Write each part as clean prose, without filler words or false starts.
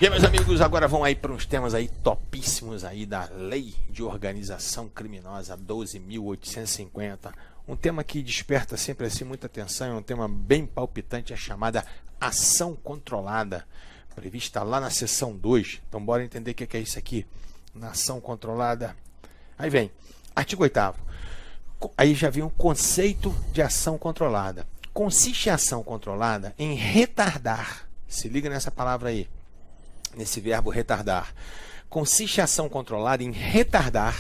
E aí, meus amigos, agora vão aí para uns temas aí topíssimos aí da Lei de Organização Criminosa 12.850. Um tema que desperta sempre assim muita atenção, é um tema bem palpitante, a chamada ação controlada, prevista lá na seção 2. Então bora entender o que é isso aqui, na ação controlada. Aí vem, artigo 8º. Aí já vem um conceito de ação controlada. Consiste a ação controlada em retardar, se liga nessa palavra aí, nesse verbo retardar. Consiste a ação controlada em retardar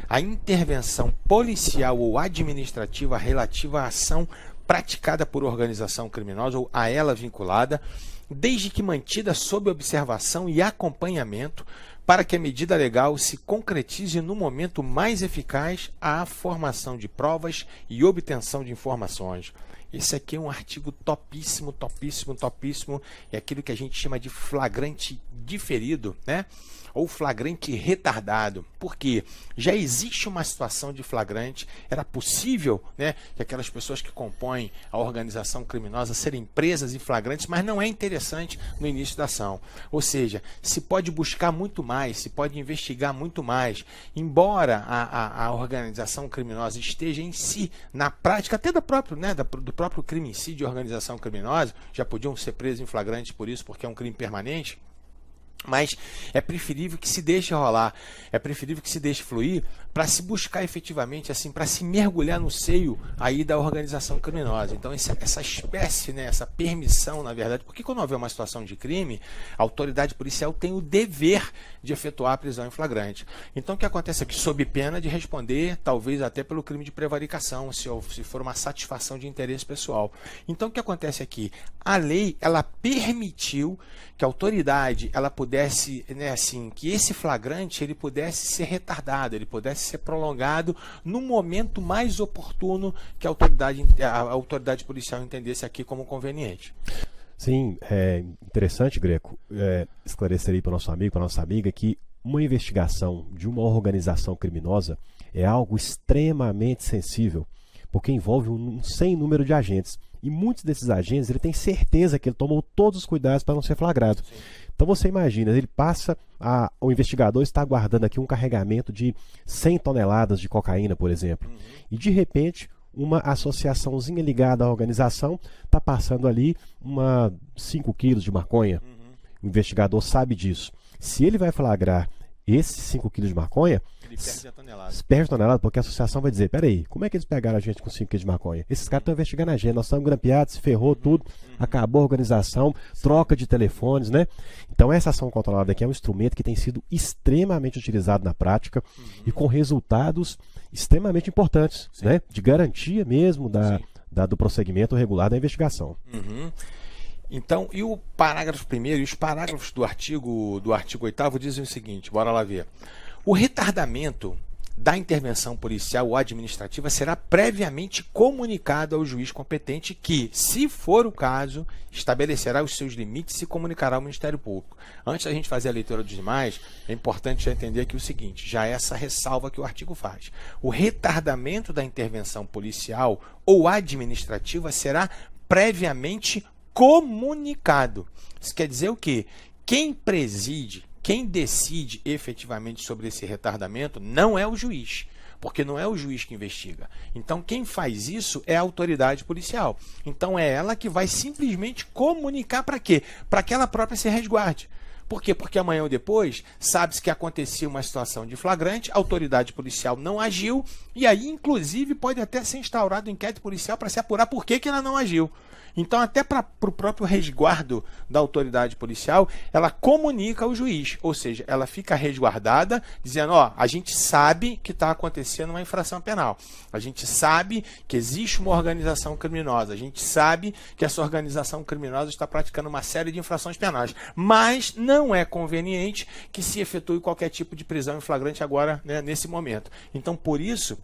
a intervenção policial ou administrativa relativa à ação praticada por organização criminosa ou a ela vinculada, desde que mantida sob observação e acompanhamento, para que a medida legal se concretize no momento mais eficaz à formação de provas e obtenção de informações. Esse aqui é um artigo topíssimo, topíssimo, topíssimo. É aquilo que a gente chama de flagrante diferido, né? Ou flagrante retardado. Por quê? Já existe uma situação de flagrante. Era possível, né, que aquelas pessoas que compõem a organização criminosa serem presas em flagrantes, mas não é interessante no início da ação. Ou seja, se pode buscar muito mais, se pode investigar muito mais. Embora a organização criminosa esteja em si, na prática, até do próprio crime em si de organização criminosa, já podiam ser presos em flagrante por isso, porque é um crime permanente. Mas é preferível que se deixe rolar, é preferível que se deixe fluir para se buscar efetivamente, assim, para se mergulhar no seio aí da organização criminosa. Então essa espécie, né, essa permissão, na verdade, porque quando houver uma situação de crime, a autoridade policial tem o dever de efetuar a prisão em flagrante. Então o que acontece aqui, sob pena de responder, talvez até pelo crime de prevaricação, se for uma satisfação de interesse pessoal. Então o que acontece aqui? A lei, ela permitiu que a autoridade, ela pudesse, né, assim, que esse flagrante ele pudesse ser retardado, ele pudesse ser prolongado no momento mais oportuno que a autoridade policial entendesse aqui como conveniente. Sim, é interessante, Greco, esclarecer aí para o nosso amigo, para a nossa amiga, que uma investigação de uma organização criminosa é algo extremamente sensível, porque envolve um sem número de agentes. E muitos desses agentes, ele tem certeza que ele tomou todos os cuidados para não ser flagrado. Sim. Então você imagina, ele passa, o investigador está guardando aqui um carregamento de 100 toneladas de cocaína, por exemplo. E de repente, uma associaçãozinha ligada à organização está passando ali 5 quilos de maconha. O investigador sabe disso. Se ele vai flagrar esses 5 quilos de maconha, ele perde a tonelada. Perde a tonelada, porque a associação vai dizer, peraí, como é que eles pegaram a gente com 5 quilos de maconha? Esses caras estão investigando a gente, nós estamos grampeados, se ferrou tudo, acabou a organização, troca de telefones, né? Então essa ação controlada aqui é um instrumento que tem sido extremamente utilizado na prática e com resultados extremamente importantes, né? De garantia mesmo do prosseguimento regular da investigação. Então, e o parágrafo 1º e os parágrafos do artigo 8º dizem o seguinte, bora lá ver. O retardamento da intervenção policial ou administrativa será previamente comunicado ao juiz competente que, se for o caso, estabelecerá os seus limites e comunicará ao Ministério Público. Antes da gente fazer a leitura dos demais, é importante já entender aqui o seguinte, já essa ressalva que o artigo faz. O retardamento da intervenção policial ou administrativa será previamente comunicado. Isso quer dizer o quê? Quem preside, quem decide efetivamente sobre esse retardamento não é o juiz, porque não é o juiz que investiga. Então quem faz isso é a autoridade policial. Então é ela que vai simplesmente comunicar para quê? Para que ela própria se resguarde. Por quê? Porque amanhã ou depois sabe-se que acontecia uma situação de flagrante, a autoridade policial não agiu, e aí inclusive pode até ser instaurado um inquérito policial para se apurar por que ela não agiu. Então, até para o próprio resguardo da autoridade policial, ela comunica ao juiz, ou seja, ela fica resguardada, dizendo, ó, a gente sabe que está acontecendo uma infração penal, a gente sabe que existe uma organização criminosa, a gente sabe que essa organização criminosa está praticando uma série de infrações penais, mas não é conveniente que se efetue qualquer tipo de prisão em flagrante agora, né, nesse momento. Então, por isso,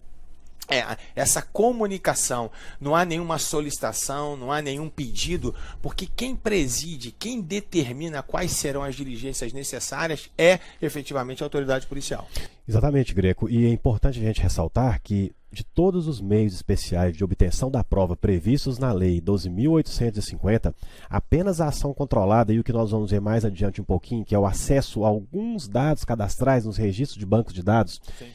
Essa comunicação, não há nenhuma solicitação, não há nenhum pedido, porque quem preside, quem determina quais serão as diligências necessárias é efetivamente a autoridade policial. Exatamente, Greco. E é importante a gente ressaltar que de todos os meios especiais de obtenção da prova previstos na Lei 12.850, apenas a ação controlada e o que nós vamos ver mais adiante um pouquinho, que é o acesso a alguns dados cadastrais nos registros de bancos de dados, sim,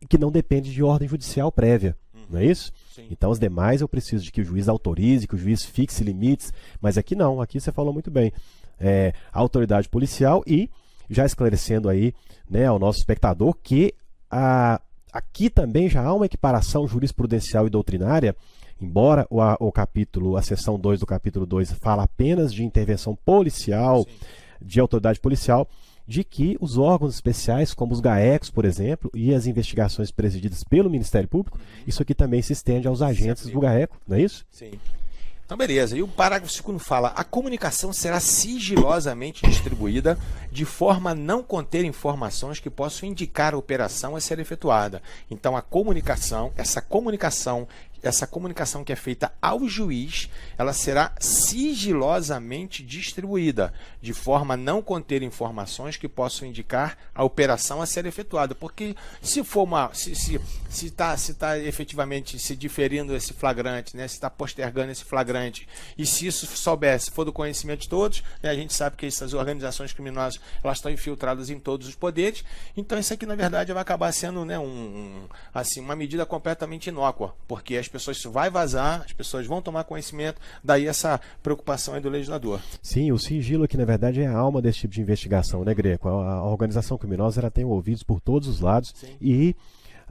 que não depende de ordem judicial prévia, não é isso? Sim. Então, os demais eu preciso de que o juiz autorize, que o juiz fixe limites, mas aqui não, aqui você falou muito bem. A autoridade policial e, já esclarecendo aí, né, ao nosso espectador, que aqui também já há uma equiparação jurisprudencial e doutrinária, embora a seção 2 do capítulo 2 fala apenas de intervenção policial, sim, de autoridade policial, de que os órgãos especiais, como os GAECos, por exemplo, e as investigações presididas pelo Ministério Público, isso aqui também se estende aos agentes do GAECO, não é isso? Sim. Então, beleza. E o parágrafo 2º fala: a comunicação será sigilosamente distribuída de forma a não conter informações que possam indicar a operação a ser efetuada. Então, essa comunicação que é feita ao juiz, ela será sigilosamente distribuída, de forma a não conter informações que possam indicar a operação a ser efetuada. Porque se for se está efetivamente se diferindo esse flagrante, né, se está postergando esse flagrante, e se isso for do conhecimento de todos, né, a gente sabe que essas organizações criminosas, elas estão infiltradas em todos os poderes, então isso aqui na verdade vai acabar sendo, né, uma medida completamente inócua, porque as pessoas, isso vai vazar, as pessoas vão tomar conhecimento, daí essa preocupação aí do legislador. Sim, o sigilo aqui na verdade é a alma desse tipo de investigação, né, Greco? A organização criminosa, ela tem ouvidos por todos os lados. Sim. E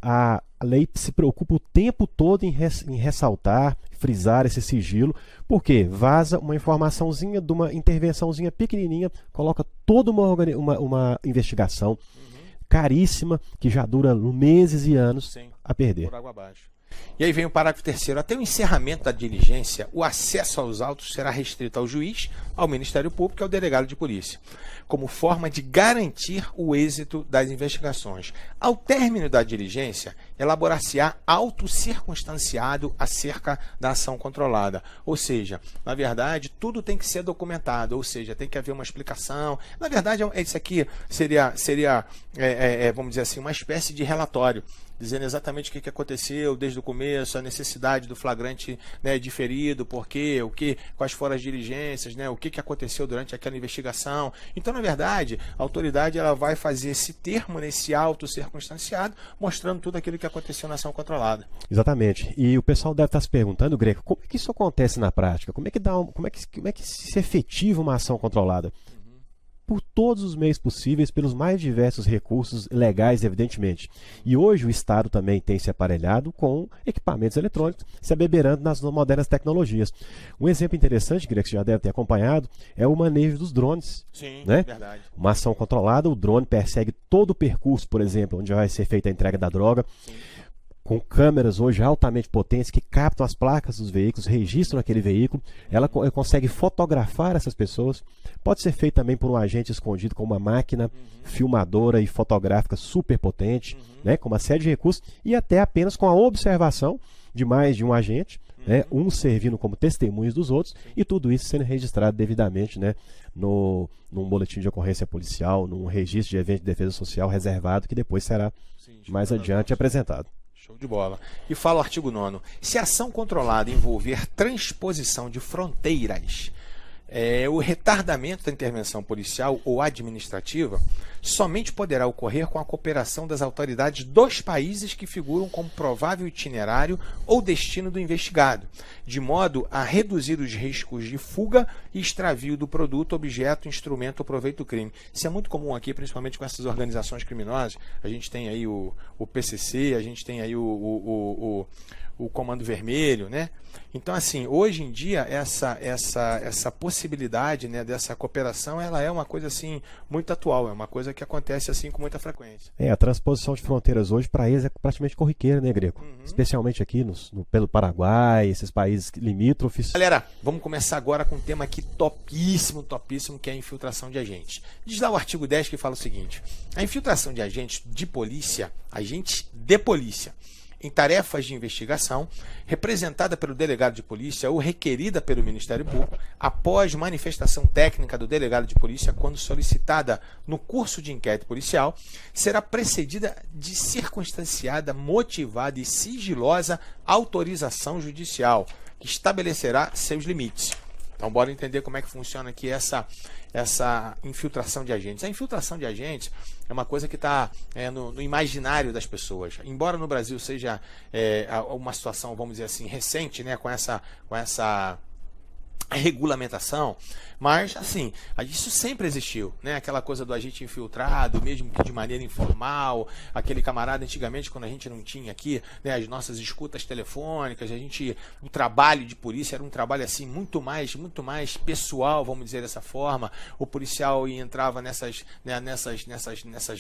a lei se preocupa o tempo todo em ressaltar, frisar esse sigilo, porque vaza uma informaçãozinha de uma intervençãozinha pequenininha, coloca toda uma investigação caríssima, que já dura meses e anos, sim, a perder. Por água abaixo. E aí vem o parágrafo 3º. Até o encerramento da diligência, o acesso aos autos será restrito ao juiz, ao Ministério Público e ao delegado de polícia, como forma de garantir o êxito das investigações. Ao término da diligência, elaborar-se-á auto circunstanciado acerca da ação controlada. Ou seja, na verdade, tudo tem que ser documentado, ou seja, tem que haver uma explicação. Na verdade, isso aqui seria vamos dizer assim, uma espécie de relatório, dizendo exatamente o que aconteceu desde o começo, a necessidade do flagrante, né, diferido, por quê, quais foram as diligências, né, o que aconteceu durante aquela investigação. Então, na verdade, a autoridade ela vai fazer esse termo nesse auto circunstanciado, mostrando tudo aquilo que aconteceu na ação controlada. Exatamente. E o pessoal deve estar se perguntando, Greco, como é que isso acontece na prática? Como é que se efetiva uma ação controlada? Por todos os meios possíveis, pelos mais diversos recursos legais, evidentemente. E hoje o Estado também tem se aparelhado com equipamentos eletrônicos, se abeberando nas modernas tecnologias. Um exemplo interessante, que você já deve ter acompanhado, é o manejo dos drones. Sim, né? Verdade. Uma ação controlada, o drone persegue todo o percurso, por exemplo, onde vai ser feita a entrega da droga. Sim. Com câmeras hoje altamente potentes que captam as placas dos veículos, registram aquele veículo, ela consegue fotografar essas pessoas. Pode ser feito também por um agente escondido com uma máquina filmadora e fotográfica super potente, né, com uma série de recursos, e até apenas com a observação de mais de um agente, né, um servindo como testemunhas dos outros, e tudo isso sendo registrado devidamente, né, num boletim de ocorrência policial, num registro de evento de defesa social reservado, que depois será mais adiante apresentado. Show de bola. E fala o artigo 9º. Se a ação controlada envolver transposição de fronteiras, o retardamento da intervenção policial ou administrativa somente poderá ocorrer com a cooperação das autoridades dos países que figuram como provável itinerário ou destino do investigado, de modo a reduzir os riscos de fuga e extravio do produto, objeto, instrumento ou proveito do crime. Isso é muito comum aqui, principalmente com essas organizações criminosas. A gente tem aí o PCC, a gente tem aí o Comando Vermelho, né? Então, assim, hoje em dia, essa possibilidade, né, dessa cooperação, ela é uma coisa, assim, muito atual, é uma coisa que acontece, assim, com muita frequência. A transposição de fronteiras hoje, para eles, é praticamente corriqueira, né, Greco? Especialmente aqui pelo Paraguai, esses países limítrofes. Galera, vamos começar agora com um tema aqui topíssimo, que é a infiltração de agentes. Diz lá o artigo 10 que fala o seguinte: a infiltração de agentes de polícia, agentes de polícia, em tarefas de investigação, representada pelo delegado de polícia ou requerida pelo Ministério Público, após manifestação técnica do delegado de polícia, quando solicitada no curso de inquérito policial, será precedida de circunstanciada, motivada e sigilosa autorização judicial, que estabelecerá seus limites. Então, bora entender como é que funciona aqui essa infiltração de agentes. A infiltração de agentes é uma coisa que está no imaginário das pessoas. Embora no Brasil seja uma situação, vamos dizer assim, recente, né, com essa regulamentação, mas assim, isso sempre existiu, né? Aquela coisa do agente infiltrado, mesmo que de maneira informal, aquele camarada antigamente, quando a gente não tinha aqui, né, as nossas escutas telefônicas, o trabalho de polícia era um trabalho assim muito mais pessoal, vamos dizer dessa forma. O policial entrava nessas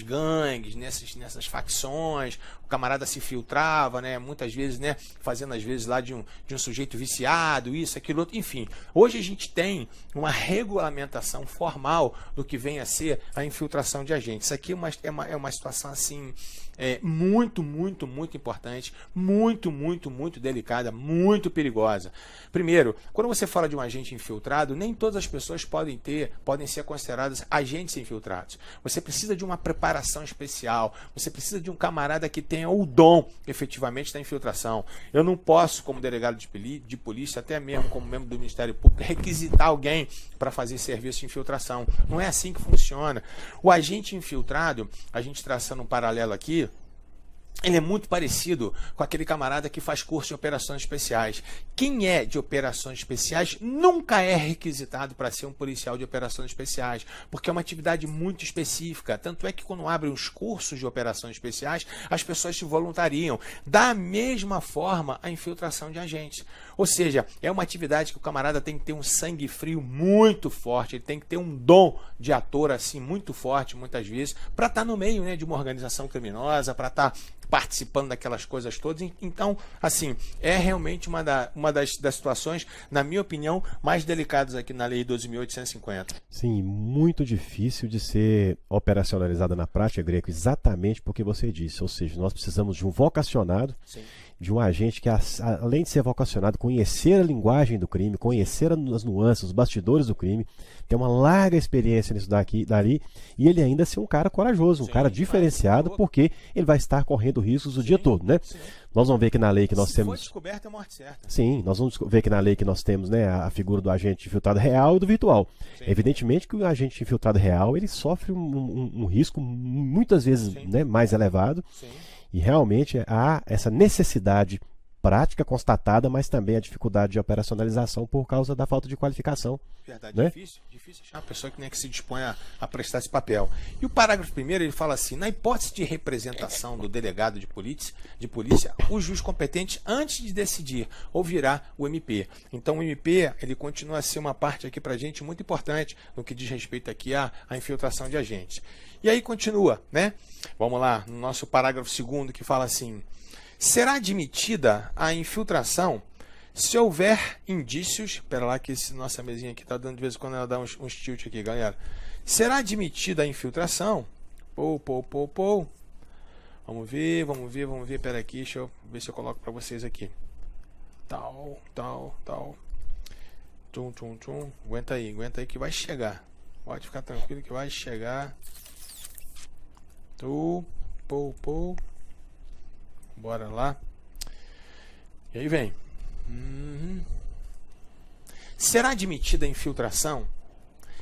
gangues, nessas facções, o camarada se filtrava, né, muitas vezes, né, fazendo às vezes lá de um sujeito viciado, isso, aquilo, outro, enfim. Hoje a gente tem uma regulamentação formal do que vem a ser a infiltração de agentes. Isso aqui é uma situação assim muito importante, muito delicada, muito perigosa. Primeiro, quando você fala de um agente infiltrado, nem todas as pessoas podem ser consideradas agentes infiltrados. Você precisa de uma preparação especial, você precisa de um camarada que tenha o dom, efetivamente, da infiltração. Eu não posso, como delegado de polícia, até mesmo como membro do Ministério Público, requisitar alguém para fazer serviço de infiltração. Não é assim que funciona. O agente infiltrado, a gente traçando um paralelo aqui, ele é muito parecido com aquele camarada que faz curso de operações especiais. Quem é de operações especiais nunca é requisitado para ser um policial de operações especiais, porque é uma atividade muito específica. Tanto é que quando abrem os cursos de operações especiais, as pessoas se voluntariam. Da mesma forma, a infiltração de agentes. Ou seja, é uma atividade que o camarada tem que ter um sangue frio muito forte, ele tem que ter um dom de ator assim muito forte, muitas vezes, para estar no meio, né, de uma organização criminosa, para estar participando daquelas coisas todas. Então, assim, é realmente uma das situações, na minha opinião, mais delicadas aqui na Lei 12.850. Sim, muito difícil de ser operacionalizada na prática, Greco, exatamente porque você disse. Ou seja, nós precisamos de um vocacionado, sim, de um agente que, além de ser vocacionado, conhecer a linguagem do crime, conhecer as nuances, os bastidores do crime, ter uma larga experiência nisso dali, e ele ainda ser um cara corajoso, um cara diferenciado, porque ele vai estar correndo riscos o dia todo, né? Sim. Nós vamos ver que na lei que nós temos... Se for descoberta, é morte certa. Sim, nós vamos ver que na lei que nós temos, né, a figura do agente infiltrado real e do virtual. Sim. Evidentemente que o agente infiltrado real, ele sofre um risco muitas vezes, né, mais elevado. Sim. E realmente há essa necessidade prática constatada, mas também a dificuldade de operacionalização por causa da falta de qualificação. Verdade, né? Difícil achar uma pessoa que se dispõe a prestar esse papel. E o parágrafo 1º, ele fala assim: na hipótese de representação do delegado de polícia, o juiz competente, antes de decidir, ouvirá o MP. Então o MP, ele continua a ser uma parte aqui pra gente muito importante no que diz respeito aqui à infiltração de agentes. E aí continua, né? Vamos lá, no nosso parágrafo 2º, que fala assim: será admitida a infiltração se houver indícios... Espera lá que nossa mesinha aqui está dando de vez em quando ela dá uns tilt aqui, galera. Será admitida a infiltração... Vamos ver. Espera aqui, deixa eu ver se eu coloco para vocês aqui. Tal. Aguenta aí que vai chegar. Pode ficar tranquilo que vai chegar. Bora lá. E aí vem. Será admitida a infiltração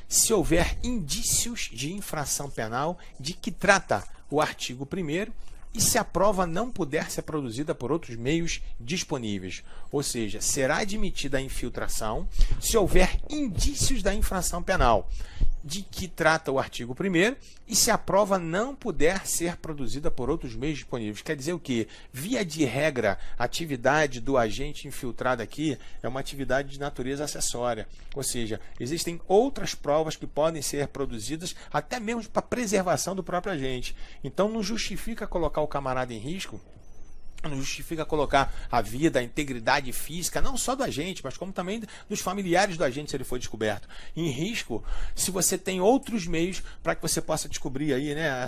se houver indícios de infração penal de que trata o artigo 1º e se a prova não puder ser produzida por outros meios disponíveis. Ou seja, será admitida a infiltração se houver indícios da infração penal de que trata o artigo 1º e se a prova não puder ser produzida por outros meios disponíveis. Quer dizer o quê? Via de regra, a atividade do agente infiltrado aqui é uma atividade de natureza acessória. Ou seja, existem outras provas que podem ser produzidas até mesmo para preservação do próprio agente. Então não justifica colocar o camarada em risco Não justifica colocar a vida, a integridade física, não só do agente, mas como também dos familiares do agente, se ele for descoberto, em risco, se você tem outros meios para que você possa descobrir aí, né,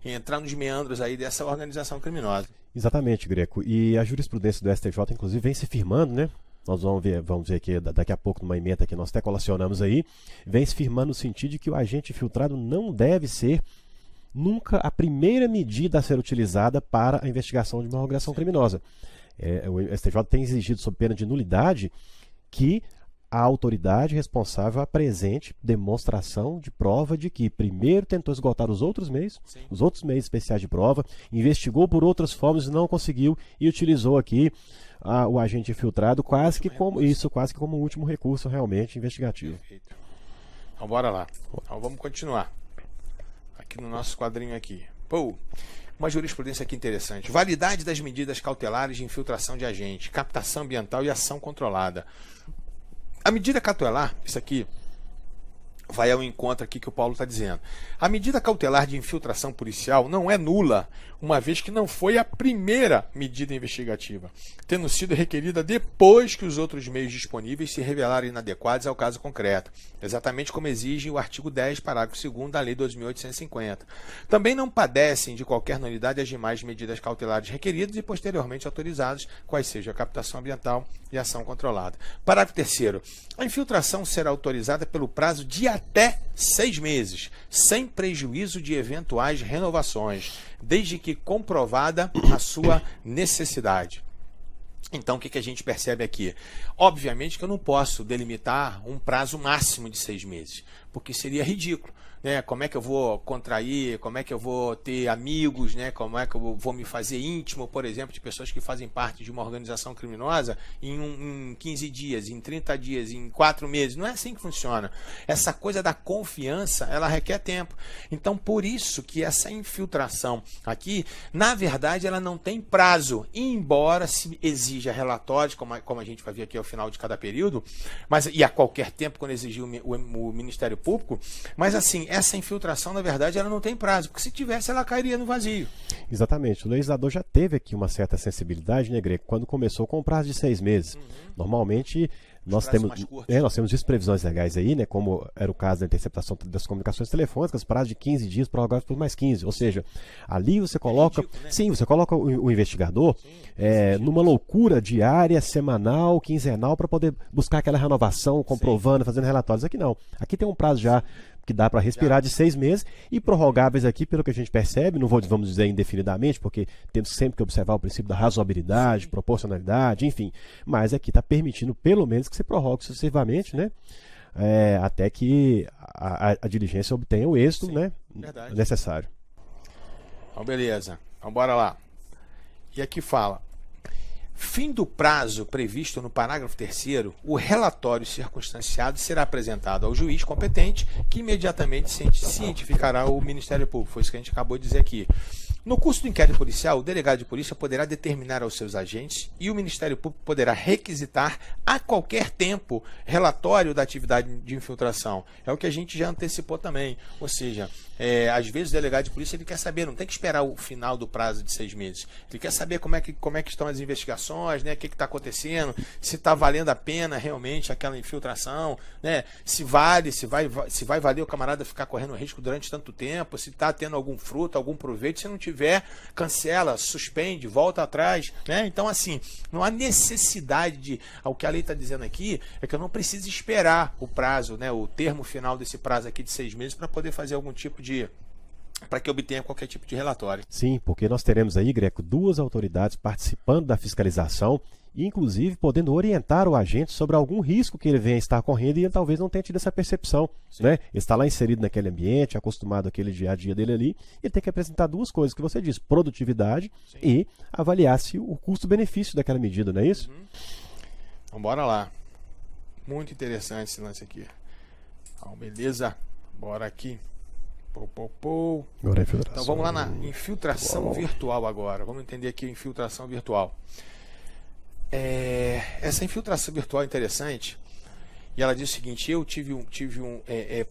entrar nos meandros aí dessa organização criminosa. Exatamente, Greco. E a jurisprudência do STJ, inclusive, vem se firmando, né? Nós vamos ver aqui daqui a pouco numa emenda que nós até colacionamos aí, vem se firmando no sentido de que o agente infiltrado não deve ser nunca a primeira medida a ser utilizada para a investigação de uma organização criminosa. O STJ tem exigido, sob pena de nulidade, que a autoridade responsável apresente demonstração de prova de que primeiro tentou esgotar os outros meios especiais de prova, investigou por outras formas e não conseguiu e utilizou aqui o agente infiltrado quase que como último recurso realmente investigativo. Perfeito. Então bora lá. Então vamos continuar. Aqui no nosso quadrinho aqui. Uma jurisprudência aqui interessante. Validade das medidas cautelares de infiltração de agente, captação ambiental e ação controlada. A medida cautelar, isso aqui vai ao encontro aqui que o Paulo está dizendo. A medida cautelar de infiltração policial não é nula, uma vez que não foi a primeira medida investigativa, tendo sido requerida depois que os outros meios disponíveis se revelaram inadequados ao caso concreto, exatamente como exige o artigo 10, parágrafo 2º da Lei 2.850. Também não padecem de qualquer nulidade as demais medidas cautelares requeridas e posteriormente autorizadas, quais sejam a captação ambiental e a ação controlada. Parágrafo 3º. A infiltração será autorizada pelo prazo de até 6 meses, sem prejuízo de eventuais renovações, desde que comprovada a sua necessidade. Então, o que a gente percebe aqui? Obviamente que eu não posso delimitar um prazo máximo de 6 meses, porque seria ridículo. Né? Como é que eu vou contrair, como é que eu vou ter amigos, né? Como é que eu vou me fazer íntimo, por exemplo, de pessoas que fazem parte de uma organização criminosa em 15 dias, em 30 dias, em 4 meses. Não é assim que funciona. Essa coisa da confiança, ela requer tempo. Então, por isso que essa infiltração aqui, na verdade, ela não tem prazo, embora se exija relatórios, como a gente vai ver aqui ao final de cada período, e a qualquer tempo, quando exigir o Ministério Público, mas assim, essa infiltração, na verdade, ela não tem prazo, porque se tivesse, ela cairia no vazio. Exatamente. O legislador já teve aqui uma certa sensibilidade, né, Greco, quando começou com um prazo de 6 meses. Normalmente, nós temos visto previsões legais aí, né, como era o caso da interceptação das comunicações telefônicas, prazo de 15 dias, prorrogados por mais 15. Ou seja, ali você coloca... ridículo, né? Sim, você coloca o investigador numa loucura diária, semanal, quinzenal, para poder buscar aquela renovação, comprovando, fazendo relatórios. Aqui não. Aqui tem um prazo já que dá para respirar de 6 meses e prorrogáveis aqui, pelo que a gente percebe, vamos dizer indefinidamente, porque temos sempre que observar o princípio da razoabilidade, proporcionalidade, enfim, mas aqui está permitindo pelo menos que você prorrogue sucessivamente, né? Até que a diligência obtenha o êxito, né, necessário. Então, beleza. Então, bora lá. E aqui fala: fim do prazo previsto no parágrafo 3º, o relatório circunstanciado será apresentado ao juiz competente, que imediatamente cientificará o Ministério Público. Foi isso que a gente acabou de dizer aqui. No curso do inquérito policial, o delegado de polícia poderá determinar aos seus agentes e o Ministério Público poderá requisitar a qualquer tempo relatório da atividade de infiltração. É o que a gente já antecipou também. Ou seja, às vezes o delegado de polícia ele quer saber, não tem que esperar o final do prazo de 6 meses. Ele quer saber como é que estão as investigações, né? O que está acontecendo, se está valendo a pena realmente aquela infiltração, né? Se vai valer o camarada ficar correndo risco durante tanto tempo, se está tendo algum fruto, algum proveito. Se não tiver, cancela, suspende, volta atrás, né? Então, assim, não há necessidade o que a lei está dizendo aqui é que eu não preciso esperar o prazo, né? O termo final desse prazo aqui de 6 meses para poder fazer algum tipo de... para que obtenha qualquer tipo de relatório. Sim, porque nós teremos aí, Greco, 2 autoridades participando da fiscalização, inclusive podendo orientar o agente sobre algum risco que ele venha estar correndo e ele talvez não tenha tido essa percepção. Né? Ele está lá inserido naquele ambiente, acostumado àquele dia a dia dele ali, ele tem que apresentar 2 coisas que você disse: produtividade e avaliar se o custo-benefício daquela medida, não é isso? Então bora lá. Muito interessante esse lance aqui. Então, beleza? Bora aqui. Agora infiltração. Então vamos lá na infiltração virtual agora. Vamos entender aqui a infiltração virtual. Essa infiltração virtual é interessante E ela diz o seguinte: eu tive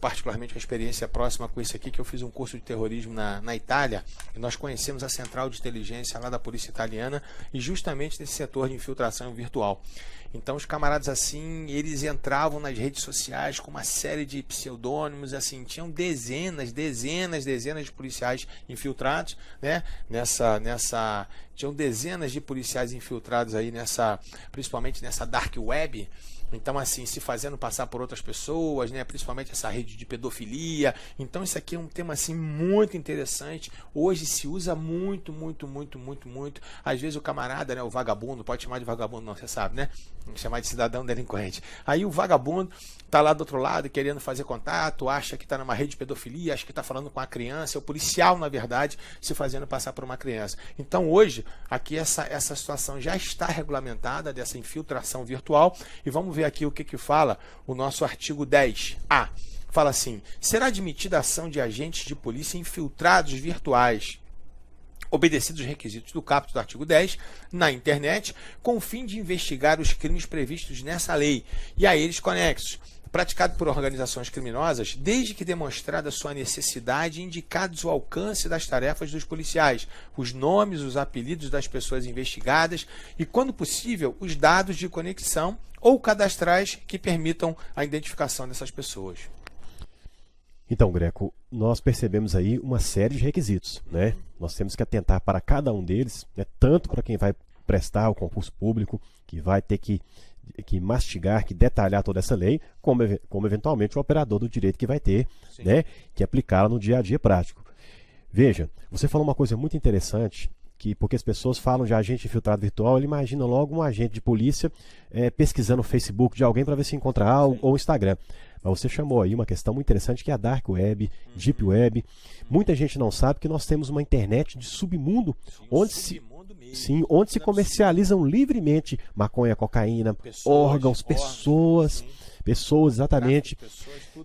particularmente uma experiência próxima com isso aqui, que eu fiz um curso de terrorismo na Itália, e nós conhecemos a central de inteligência lá da polícia italiana, e justamente nesse setor de infiltração virtual. Então os camaradas assim, eles entravam nas redes sociais com uma série de pseudônimos, assim, tinham dezenas de policiais infiltrados, né? Tinham dezenas de policiais infiltrados aí principalmente nessa dark web. Então, assim, se fazendo passar por outras pessoas, né? Principalmente essa rede de pedofilia. Então, isso aqui é um tema, assim, muito interessante. Hoje se usa muito. Às vezes o camarada, né? O vagabundo, pode chamar de vagabundo não, você sabe, né? Chamar de cidadão delinquente. Aí o vagabundo tá lá do outro lado querendo fazer contato, acha que tá numa rede de pedofilia, acha que tá falando com a criança. É o policial, na verdade, se fazendo passar por uma criança. Então, hoje, aqui essa situação já está regulamentada, dessa infiltração virtual. E vamos ver aqui o que fala o nosso artigo 10A. Fala assim: será admitida a ação de agentes de polícia infiltrados virtuais, obedecidos os requisitos do caput do artigo 10, na internet, com o fim de investigar os crimes previstos nessa lei e a eles conexos, praticado por organizações criminosas, desde que demonstrada sua necessidade e indicados o alcance das tarefas dos policiais, os nomes, os apelidos das pessoas investigadas e, quando possível, os dados de conexão ou cadastrais que permitam a identificação dessas pessoas. Então, Greco, nós percebemos aí uma série de requisitos, né? Nós temos que atentar para cada um deles, né? Tanto para quem vai prestar o concurso público, que vai ter que mastigar, que detalhar toda essa lei, como eventualmente o operador do direito que vai ter, né, que aplicá-la no dia a dia prático. Veja, você falou uma coisa muito interessante, porque as pessoas falam de agente infiltrado virtual, ele imagina logo um agente de polícia pesquisando o Facebook de alguém para ver se encontra algo, ou o Instagram. Mas você chamou aí uma questão muito interessante, que é a Dark Web, Deep Web. Muita gente não sabe que nós temos uma internet de submundo, onde se comercializam livremente maconha, cocaína, órgãos, pessoas, exatamente.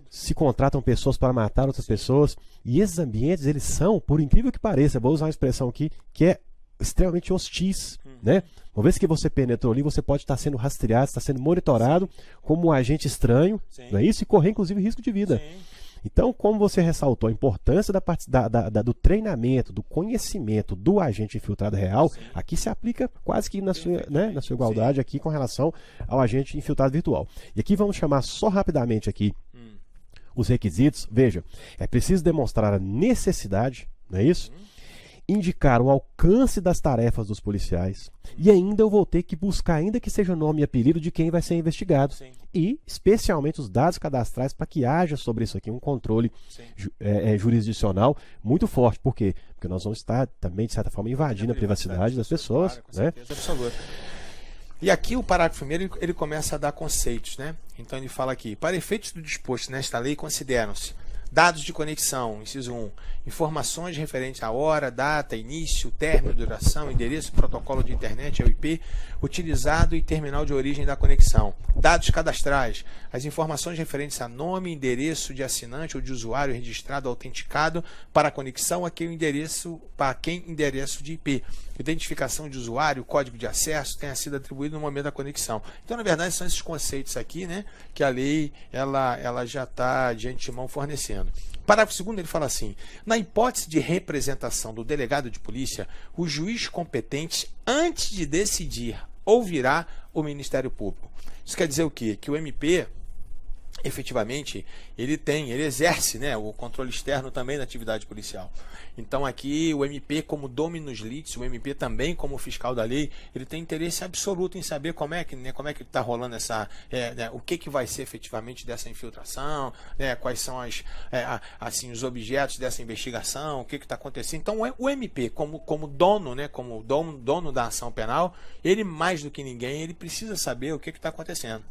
Se contratam pessoas para matar outras pessoas. E esses ambientes, eles são, por incrível que pareça, vou usar uma expressão aqui, que é extremamente hostis, né? Uma vez que você penetrou ali, você pode estar sendo rastreado, está sendo monitorado como um agente estranho, não é isso? E correr, inclusive, risco de vida. Então, como você ressaltou a importância do treinamento, do conhecimento do agente infiltrado real, aqui se aplica quase que na sua igualdade aqui com relação ao agente infiltrado virtual. E aqui vamos chamar só rapidamente aqui os requisitos. Veja, é preciso demonstrar a necessidade, não é isso? Indicar o alcance das tarefas dos policiais, e ainda eu vou ter que buscar, ainda que seja nome e apelido de quem vai ser investigado, e especialmente os dados cadastrais, para que haja sobre isso aqui um controle jurisdicional muito forte. Por quê? Porque nós vamos estar também, de certa forma, invadindo a privacidade das pessoas, né? E aqui o parágrafo primeiro ele começa a dar conceitos, né? Então ele fala aqui: para efeitos do disposto nesta lei, consideram-se dados de conexão, inciso 1, informações referentes à hora, data, início, término, duração, endereço, protocolo de internet, é o IP, utilizado e terminal de origem da conexão. Dados cadastrais, as informações referentes a nome, endereço de assinante ou de usuário registrado autenticado para a conexão, aquele endereço, para quem endereço de IP. Identificação de usuário, código de acesso tenha sido atribuído no momento da conexão. Então, na verdade, são esses conceitos aqui, né, que a lei ela já está de antemão fornecendo. Parágrafo 2º, ele fala assim: na hipótese de representação do delegado de polícia, o juiz competente, antes de decidir, ouvirá o Ministério Público. Isso quer dizer o quê? Que o MP, efetivamente, ele exerce, né, o controle externo também da atividade policial. Então aqui o MP, como dominus litis, o MP também como fiscal da lei, ele tem interesse absoluto em saber como é que está rolando essa, o que vai ser efetivamente dessa infiltração, né, quais são os objetos dessa investigação, o que está acontecendo. Então o MP, como dono, né, como dono da ação penal, ele mais do que ninguém, ele precisa saber o que está acontecendo.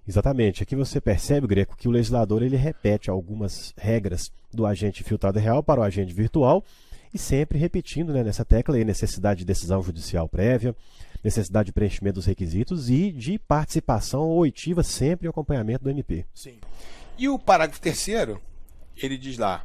Exatamente. Aqui você percebe, Greco, que o legislador ele repete algumas regras do agente infiltrado real para o agente virtual, e sempre repetindo, né, nessa tecla aí, necessidade de decisão judicial prévia, necessidade de preenchimento dos requisitos e de participação oitiva sempre em acompanhamento do MP. Sim. E o parágrafo 3º, ele diz lá,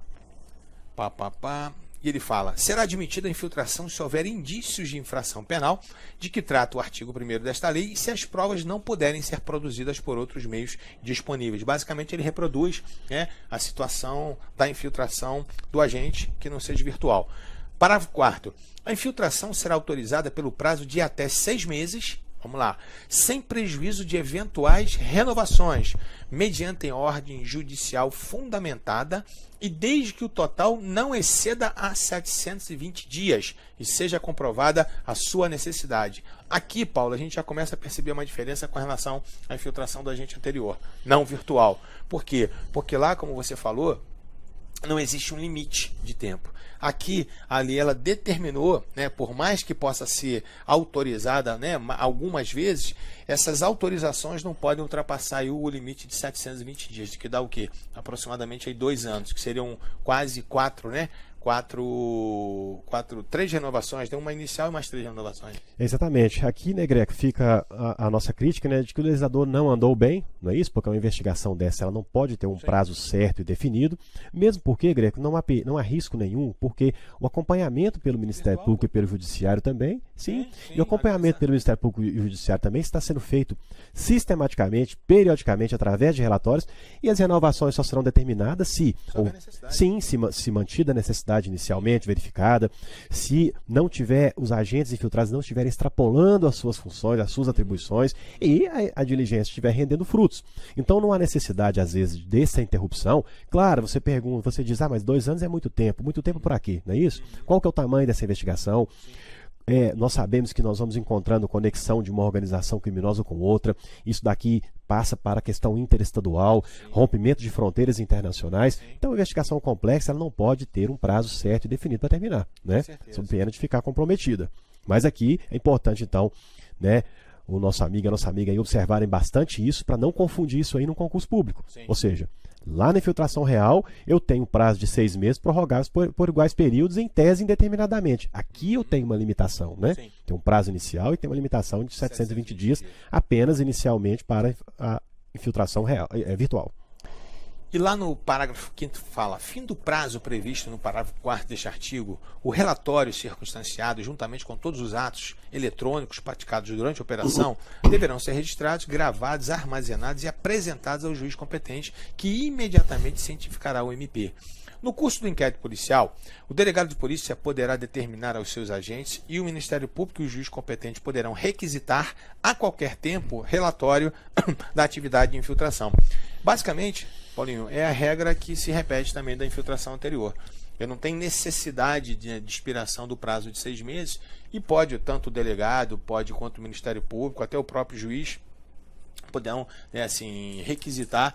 E ele fala: será admitida a infiltração se houver indícios de infração penal, de que trata o artigo 1º desta lei, e se as provas não puderem ser produzidas por outros meios disponíveis. Basicamente, ele reproduz, né, a situação da infiltração do agente que não seja virtual. Parágrafo 4º. A infiltração será autorizada pelo prazo de até 6 meses, vamos lá, sem prejuízo de eventuais renovações, mediante ordem judicial fundamentada e desde que o total não exceda a 720 dias e seja comprovada a sua necessidade. Aqui, Paulo, a gente já começa a perceber uma diferença com relação à infiltração do agente anterior, não virtual. Por quê? Porque lá, como você falou, não existe um limite de tempo. Aqui, a lei, ela determinou, né, por mais que possa ser autorizada, né, algumas vezes, essas autorizações não podem ultrapassar aí o limite de 720 dias, que dá o quê? Aproximadamente aí 2 anos, que seriam quase 4, né? 3 renovações, tem uma inicial e mais 3 renovações. Exatamente. Aqui, né, Greco, fica a nossa crítica, né, de que o legislador não andou bem, não é isso? Porque uma investigação dessa ela não pode ter um prazo certo e definido, mesmo porque, Greco, não há risco nenhum, porque o acompanhamento pelo Ministério Público e pelo Judiciário também, sim, e o acompanhamento pelo Ministério Público e Judiciário também está sendo feito sistematicamente, periodicamente, através de relatórios, e as renovações só serão determinadas se mantida a necessidade inicialmente verificada, se não tiver os agentes infiltrados não estiverem extrapolando as suas funções, as suas atribuições e a diligência estiver rendendo frutos. Então não há necessidade às vezes dessa interrupção. Claro, você pergunta, você diz, mas 2 anos é muito tempo por aqui, não é isso? Qual que é o tamanho dessa investigação? Nós sabemos que nós vamos encontrando conexão de uma organização criminosa com outra. Isso daqui passa para a questão interestadual, rompimento de fronteiras internacionais. Então, a investigação complexa ela não pode ter um prazo certo e definido para terminar, né? Sob pena de ficar comprometida. Mas aqui é importante, então, né, o nosso amigo e a nossa amiga aí observarem bastante isso para não confundir isso aí no concurso público. Ou seja, lá na infiltração real, eu tenho prazo de 6 meses prorrogáveis por iguais períodos, em tese indeterminadamente. Aqui eu tenho uma limitação, né? Tem um prazo inicial e tem uma limitação de 720 dias, apenas inicialmente para a infiltração real, virtual. E lá no parágrafo 5º fala: fim do prazo previsto no parágrafo 4º deste artigo, o relatório circunstanciado, juntamente com todos os atos eletrônicos praticados durante a operação, deverão ser registrados, gravados, armazenados e apresentados ao juiz competente, que imediatamente cientificará o MP. No curso do inquérito policial, o delegado de polícia poderá determinar aos seus agentes e o Ministério Público e o juiz competente poderão requisitar a qualquer tempo relatório da atividade de infiltração. Basicamente, Paulinho, é a regra que se repete também da infiltração anterior. Eu não tenho necessidade de expiração do prazo de 6 meses e pode, tanto o delegado, pode quanto o Ministério Público, até o próprio juiz, poderão, né, assim, requisitar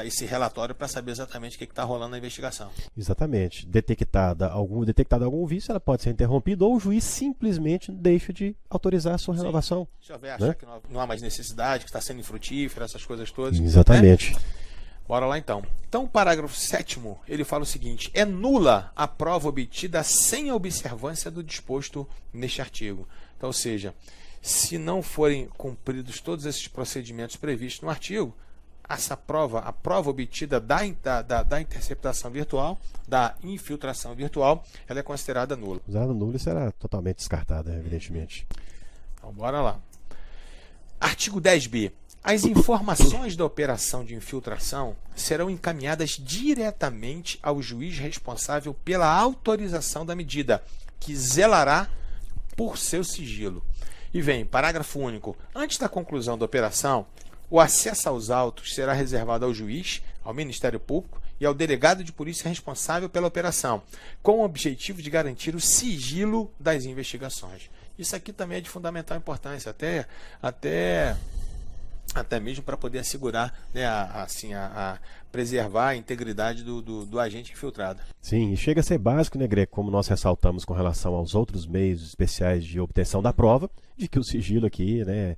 esse relatório para saber exatamente o que está rolando na investigação. Exatamente. Detectado algum vício, ela pode ser interrompida ou o juiz simplesmente deixa de autorizar a sua renovação. Se houver achar que não há mais necessidade, que está sendo infrutífera, essas coisas todas. Exatamente. Né? Bora lá então. Então o parágrafo 7º, ele fala o seguinte: é nula a prova obtida sem a observância do disposto neste artigo. Então, ou seja, se não forem cumpridos todos esses procedimentos previstos no artigo, a prova obtida da interceptação virtual, da infiltração virtual, ela é considerada nula. Usada nula e será totalmente descartada, evidentemente. Então, bora lá. Artigo 10b. As informações da operação de infiltração serão encaminhadas diretamente ao juiz responsável pela autorização da medida, que zelará por seu sigilo. E vem, parágrafo único. Antes da conclusão da operação, o acesso aos autos será reservado ao juiz, ao Ministério Público e ao delegado de polícia responsável pela operação, com o objetivo de garantir o sigilo das investigações. Isso aqui também é de fundamental importância, até mesmo para poder assegurar, né, preservar a integridade do agente infiltrado. Sim, e chega a ser básico, né, Greco, como nós ressaltamos com relação aos outros meios especiais de obtenção da prova, de que o sigilo aqui, né,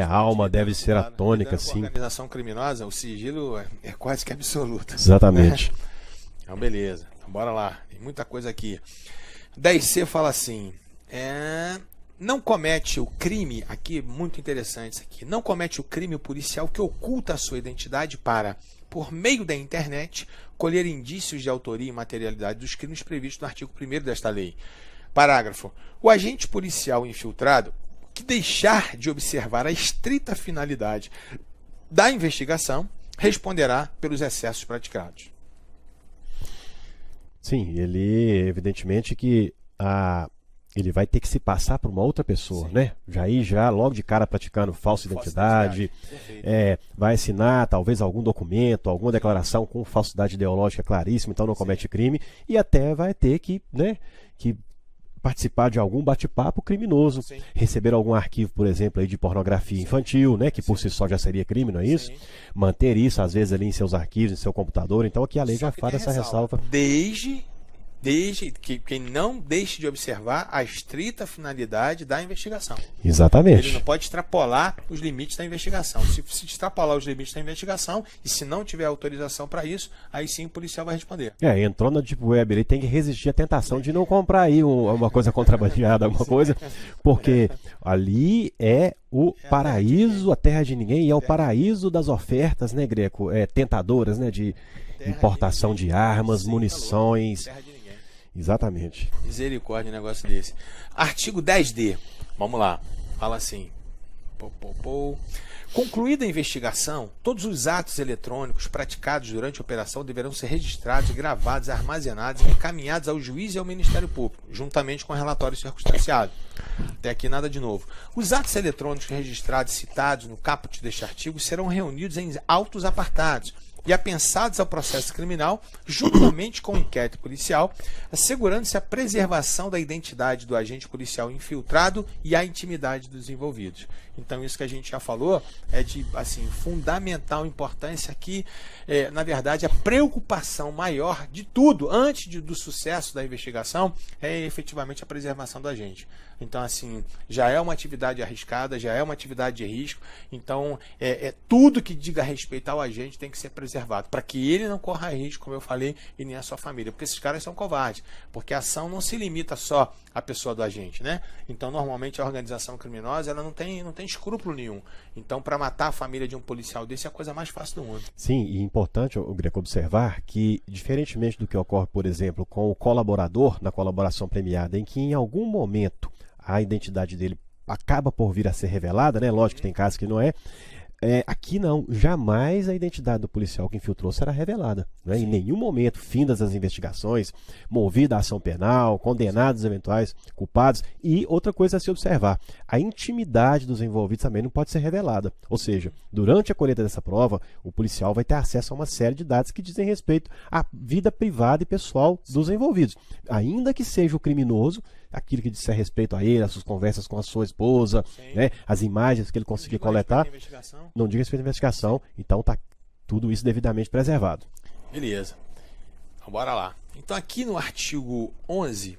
a alma, deve ser a tônica, sim. Na organização criminosa, o sigilo é quase que absoluto. Exatamente. Então, beleza. Então, bora lá. Tem muita coisa aqui. 10C fala assim, não comete o crime, aqui muito interessante isso aqui, não comete o crime o policial que oculta a sua identidade para, por meio da internet, colher indícios de autoria e materialidade dos crimes previstos no artigo 1º desta lei. Parágrafo. O agente policial infiltrado que deixar de observar a estrita finalidade da investigação responderá pelos excessos praticados. Sim, ele evidentemente que ele vai ter que se passar por uma outra pessoa, né? Já logo de cara praticando falsa identidade, vai assinar talvez algum documento, alguma declaração com falsidade ideológica claríssima, então não comete crime, e até vai ter que, né, que participar de algum bate-papo criminoso, receber algum arquivo, por exemplo, aí de pornografia infantil, né, que por si só já seria crime, não é isso? Manter isso, às vezes, ali em seus arquivos, em seu computador. Então aqui a lei já faz essa ressalva. Desde que não deixe de observar a estrita finalidade da investigação. Exatamente. Ele não pode extrapolar os limites da investigação. Se extrapolar os limites da investigação, e se não tiver autorização para isso, aí sim o policial vai responder. Entrou na Deep Web, ele tem que resistir à tentação de não comprar aí uma coisa contrabandeada, alguma coisa, porque ali é o paraíso, a terra de ninguém, e é o paraíso das ofertas, né, Greco? Tentadoras, né, de importação de armas, munições. Terra de ninguém. Exatamente. Misericórdia, um negócio desse. Artigo 10D. Vamos lá. Fala assim. Concluída a investigação, todos os atos eletrônicos praticados durante a operação deverão ser registrados, gravados, armazenados e encaminhados ao juiz e ao Ministério Público, juntamente com o relatório circunstanciado. Até aqui nada de novo. Os atos eletrônicos registrados e citados no caput deste artigo serão reunidos em autos apartados e apensados ao processo criminal, juntamente com o inquérito policial, assegurando-se a preservação da identidade do agente policial infiltrado e a intimidade dos envolvidos. Então, isso que a gente já falou é de fundamental importância aqui. Na verdade, a preocupação maior de tudo, antes do sucesso da investigação, é efetivamente a preservação do agente. Então, já é uma atividade arriscada, já é uma atividade de risco. Então, tudo que diga respeito ao agente tem que ser preservado, para que ele não corra risco, como eu falei, e nem a sua família. Porque esses caras são covardes, porque a ação não se limita só à pessoa do agente, né? Então, normalmente, a organização criminosa ela não tem escrúpulo nenhum. Então, para matar a família de um policial desse é a coisa mais fácil do mundo. Sim, e importante, o Greco, observar que, diferentemente do que ocorre, por exemplo, com o colaborador na colaboração premiada, em que em algum momento a identidade dele acaba por vir a ser revelada, né? Lógico que tem casos que não é. Aqui não, jamais a identidade do policial que infiltrou será revelada, né? Em nenhum momento, findas as investigações, movida a ação penal, condenados eventuais culpados. E outra coisa a se observar, a intimidade dos envolvidos também não pode ser revelada. Ou seja, durante a colheita dessa prova, o policial vai ter acesso a uma série de dados que dizem respeito à vida privada e pessoal dos envolvidos. Ainda que seja o criminoso, aquilo que disser respeito a ele, as suas conversas com a sua esposa, né, as imagens que ele conseguir coletar, não diga respeito à investigação, então está tudo isso devidamente preservado. Beleza. Então, bora lá. Então aqui no artigo 11,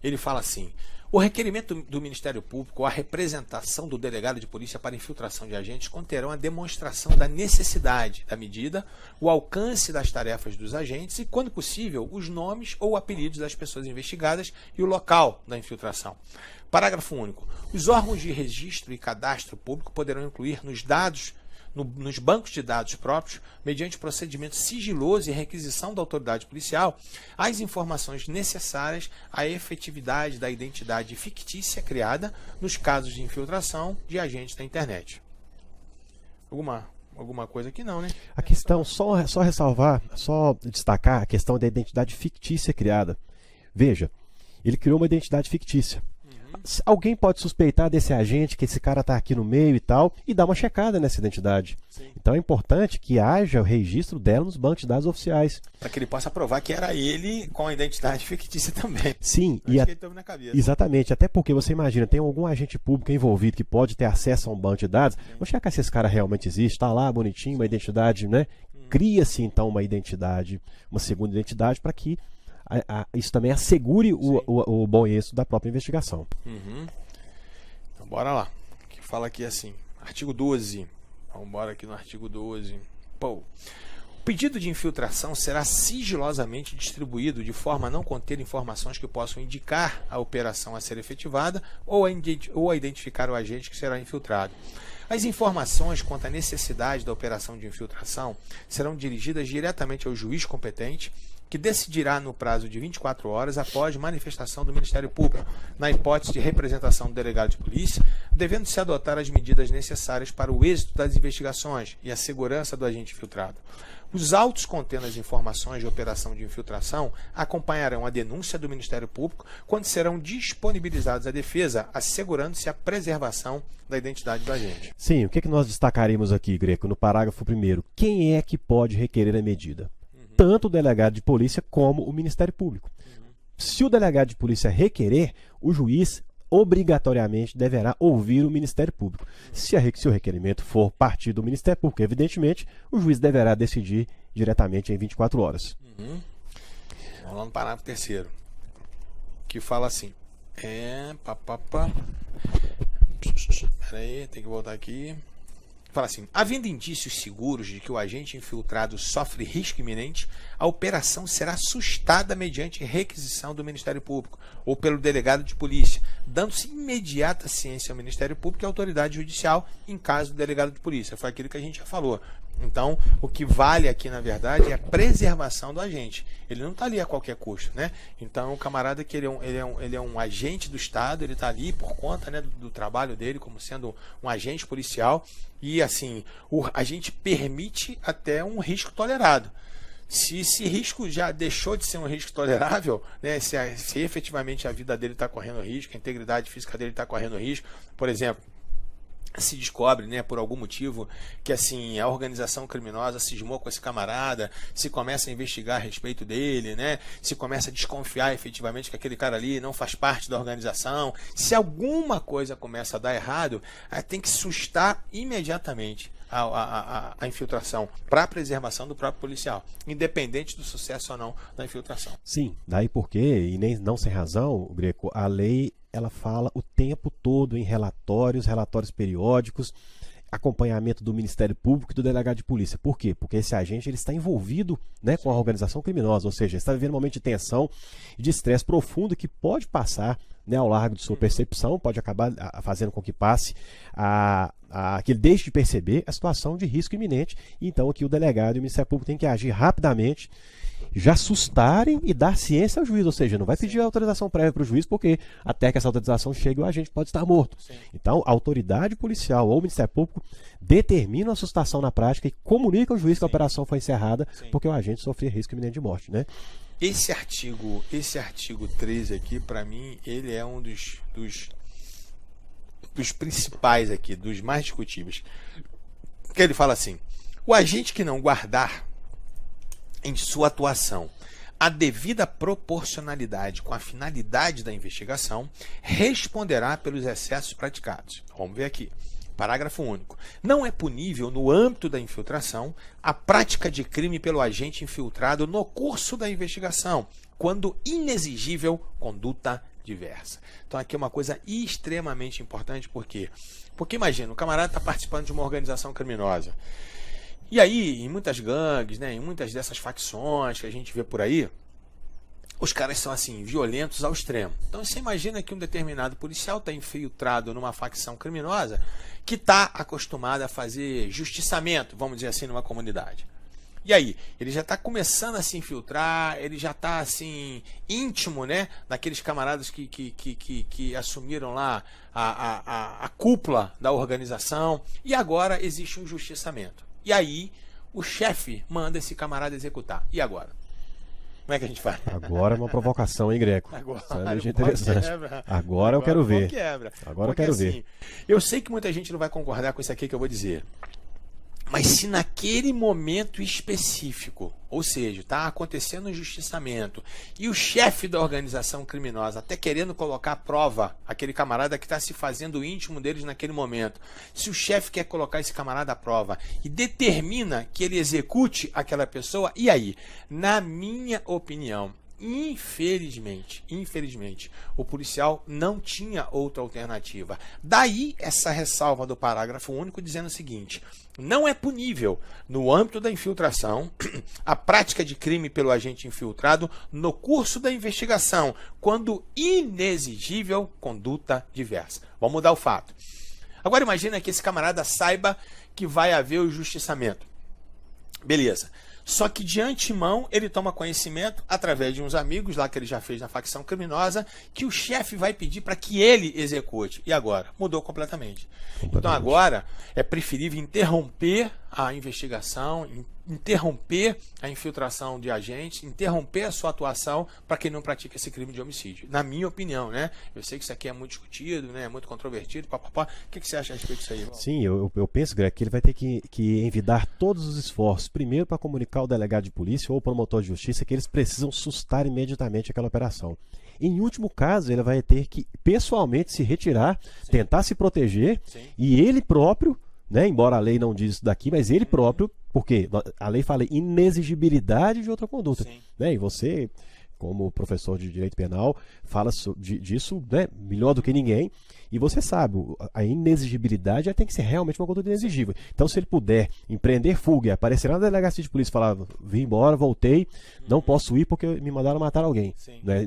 ele fala assim: o requerimento do Ministério Público ou a representação do delegado de polícia para infiltração de agentes conterão a demonstração da necessidade da medida, o alcance das tarefas dos agentes e, quando possível, os nomes ou apelidos das pessoas investigadas e o local da infiltração. Parágrafo único. Os órgãos de registro e cadastro público poderão incluir nos bancos de dados próprios, mediante procedimento sigiloso e requisição da autoridade policial, as informações necessárias à efetividade da identidade fictícia criada nos casos de infiltração de agentes da internet. Alguma coisa aqui não, né? A questão, só ressalvar, só destacar a questão da identidade fictícia criada. Veja, ele criou uma identidade fictícia. Alguém pode suspeitar desse agente, que esse cara está aqui no meio e tal, e dar uma checada nessa identidade. Sim. Então é importante que haja o registro dela nos bancos de dados oficiais. Para que ele possa provar que era ele com a identidade fictícia também. Sim, que ele teve na cabeça. Exatamente. Até porque você imagina, tem algum agente público envolvido que pode ter acesso a um banco de dados. Vamos checar se esse cara realmente existe, está lá bonitinho, uma identidade, né? Cria-se então uma identidade, uma segunda identidade, para que isso também assegure o bom êxito da própria investigação. Então bora lá, que fala aqui assim, artigo 12, vamos embora aqui no artigo 12. O pedido de infiltração será sigilosamente distribuído de forma a não conter informações que possam indicar a operação a ser efetivada ou a identificar o agente que será infiltrado. As informações quanto à necessidade da operação de infiltração serão dirigidas diretamente ao juiz competente, que decidirá no prazo de 24 horas após manifestação do Ministério Público, na hipótese de representação do delegado de polícia, devendo-se adotar as medidas necessárias para o êxito das investigações e a segurança do agente infiltrado. Os autos contendo as informações de operação de infiltração acompanharão a denúncia do Ministério Público quando serão disponibilizados à defesa, assegurando-se a preservação da identidade do agente. Sim, o que nós destacaríamos aqui, Greco, no parágrafo 1º? Quem é que pode requerer a medida? Tanto o delegado de polícia como o Ministério Público. Se o delegado de polícia requerer, o juiz obrigatoriamente deverá ouvir o Ministério Público. Se o requerimento for partir do Ministério Público, evidentemente, o juiz deverá decidir diretamente em 24 horas. Vamos lá no parágrafo 3º, que fala assim. Peraí, tem que voltar aqui. Fala assim, havendo indícios seguros de que o agente infiltrado sofre risco iminente, a operação será sustada mediante requisição do Ministério Público ou pelo delegado de polícia, dando-se imediata ciência ao Ministério Público e à autoridade judicial em caso do delegado de polícia. Foi aquilo que a gente já falou. Então, o que vale aqui, na verdade, é a preservação do agente. Ele não está ali a qualquer custo, né? Então, o camarada que ele é um agente do Estado, ele está ali por conta, né, do trabalho dele como sendo um agente policial e, assim, a gente permite até um risco tolerado. Se esse risco já deixou de ser um risco tolerável, né, se efetivamente a vida dele está correndo risco, a integridade física dele está correndo risco, por exemplo, se descobre, né, por algum motivo que assim a organização criminosa cismou com esse camarada, se começa a investigar a respeito dele, né, se começa a desconfiar efetivamente que aquele cara ali não faz parte da organização, se alguma coisa começa a dar errado, tem que sustar imediatamente a infiltração para a preservação do próprio policial, independente do sucesso ou não da infiltração. Sim, daí porque, e nem não sem razão, Greco, a lei ela fala o tempo todo em relatórios periódicos, acompanhamento do Ministério Público e do delegado de polícia. Por quê? Porque esse agente ele está envolvido, né, com a organização criminosa, ou seja, está vivendo um momento de tensão e de estresse profundo que pode passar, né, ao largo de sua percepção, pode acabar fazendo com que passe que ele deixe de perceber a situação de risco iminente. Então aqui o delegado e o Ministério Público têm que agir rapidamente, já assustarem e dar ciência ao juiz, ou seja, não vai pedir autorização prévia para o juiz, porque até que essa autorização chegue o agente pode estar morto. Sim. Então a autoridade policial ou o Ministério Público determinam a assustação na prática e comunicam ao juiz que a operação foi encerrada, porque o agente sofria risco iminente de morte, né? Esse artigo 13 aqui, para mim, ele é um dos principais aqui, dos mais discutíveis. Que ele fala assim: o agente que não guardar em sua atuação a devida proporcionalidade com a finalidade da investigação, responderá pelos excessos praticados. Vamos ver aqui. Parágrafo único. Não é punível, no âmbito da infiltração, a prática de crime pelo agente infiltrado no curso da investigação, quando inexigível conduta diversa. Então aqui é uma coisa extremamente importante. Por quê? Porque imagina, o camarada está participando de uma organização criminosa. E aí, em muitas gangues, né, em muitas dessas facções que a gente vê por aí, os caras são assim, violentos ao extremo. Então você imagina que um determinado policial está infiltrado numa facção criminosa que está acostumada a fazer justiçamento, vamos dizer assim, numa comunidade. E aí, ele já está começando a se infiltrar, ele já está assim, íntimo, né, daqueles camaradas que assumiram lá a cúpula da organização, e agora existe um justiçamento. E aí, o chefe manda esse camarada executar. E agora? Como é que a gente faz? Agora é uma provocação, hein, Greco? Agora é interessante. Agora eu quero ver. Agora eu quero ver. Eu sei que muita gente não vai concordar com isso aqui que eu vou dizer. Mas se naquele momento específico, ou seja, está acontecendo um justiçamento, e o chefe da organização criminosa até querendo colocar à prova aquele camarada que está se fazendo íntimo deles naquele momento, se o chefe quer colocar esse camarada à prova e determina que ele execute aquela pessoa, e aí? Na minha opinião, infelizmente, o policial não tinha outra alternativa. Daí essa ressalva do parágrafo único dizendo o seguinte: não é punível, no âmbito da infiltração, a prática de crime pelo agente infiltrado no curso da investigação, quando inexigível conduta diversa. Vamos mudar o fato. Agora imagina que esse camarada saiba que vai haver o justiçamento. Beleza. Só que de antemão ele toma conhecimento, através de uns amigos lá que ele já fez na facção criminosa, que o chefe vai pedir para que ele execute. E agora? Mudou completamente. Então agora é preferível interromper a investigação, interromper a infiltração de agentes, interromper a sua atuação para que ele não pratique esse crime de homicídio. Na minha opinião, né? Eu sei que isso aqui é muito discutido, né? É muito controvertido, papapá. O que você acha a respeito disso aí? Sim, eu penso, Greg, que ele vai ter que envidar todos os esforços, primeiro para comunicar ao delegado de polícia ou ao promotor de justiça que eles precisam sustar imediatamente aquela operação. Em último caso, ele vai ter que pessoalmente se retirar, sim, tentar se proteger, sim, e ele próprio, né, embora a lei não diz isso daqui, mas ele próprio, porque a lei fala inexigibilidade de outra conduta, né, e você, como professor de direito penal, fala disso, né, melhor do que ninguém, e você sabe, a inexigibilidade tem que ser realmente uma conduta inexigível. Então, se ele puder empreender fuga e aparecer na delegacia de polícia e falar, vim embora, voltei, não posso ir porque me mandaram matar alguém,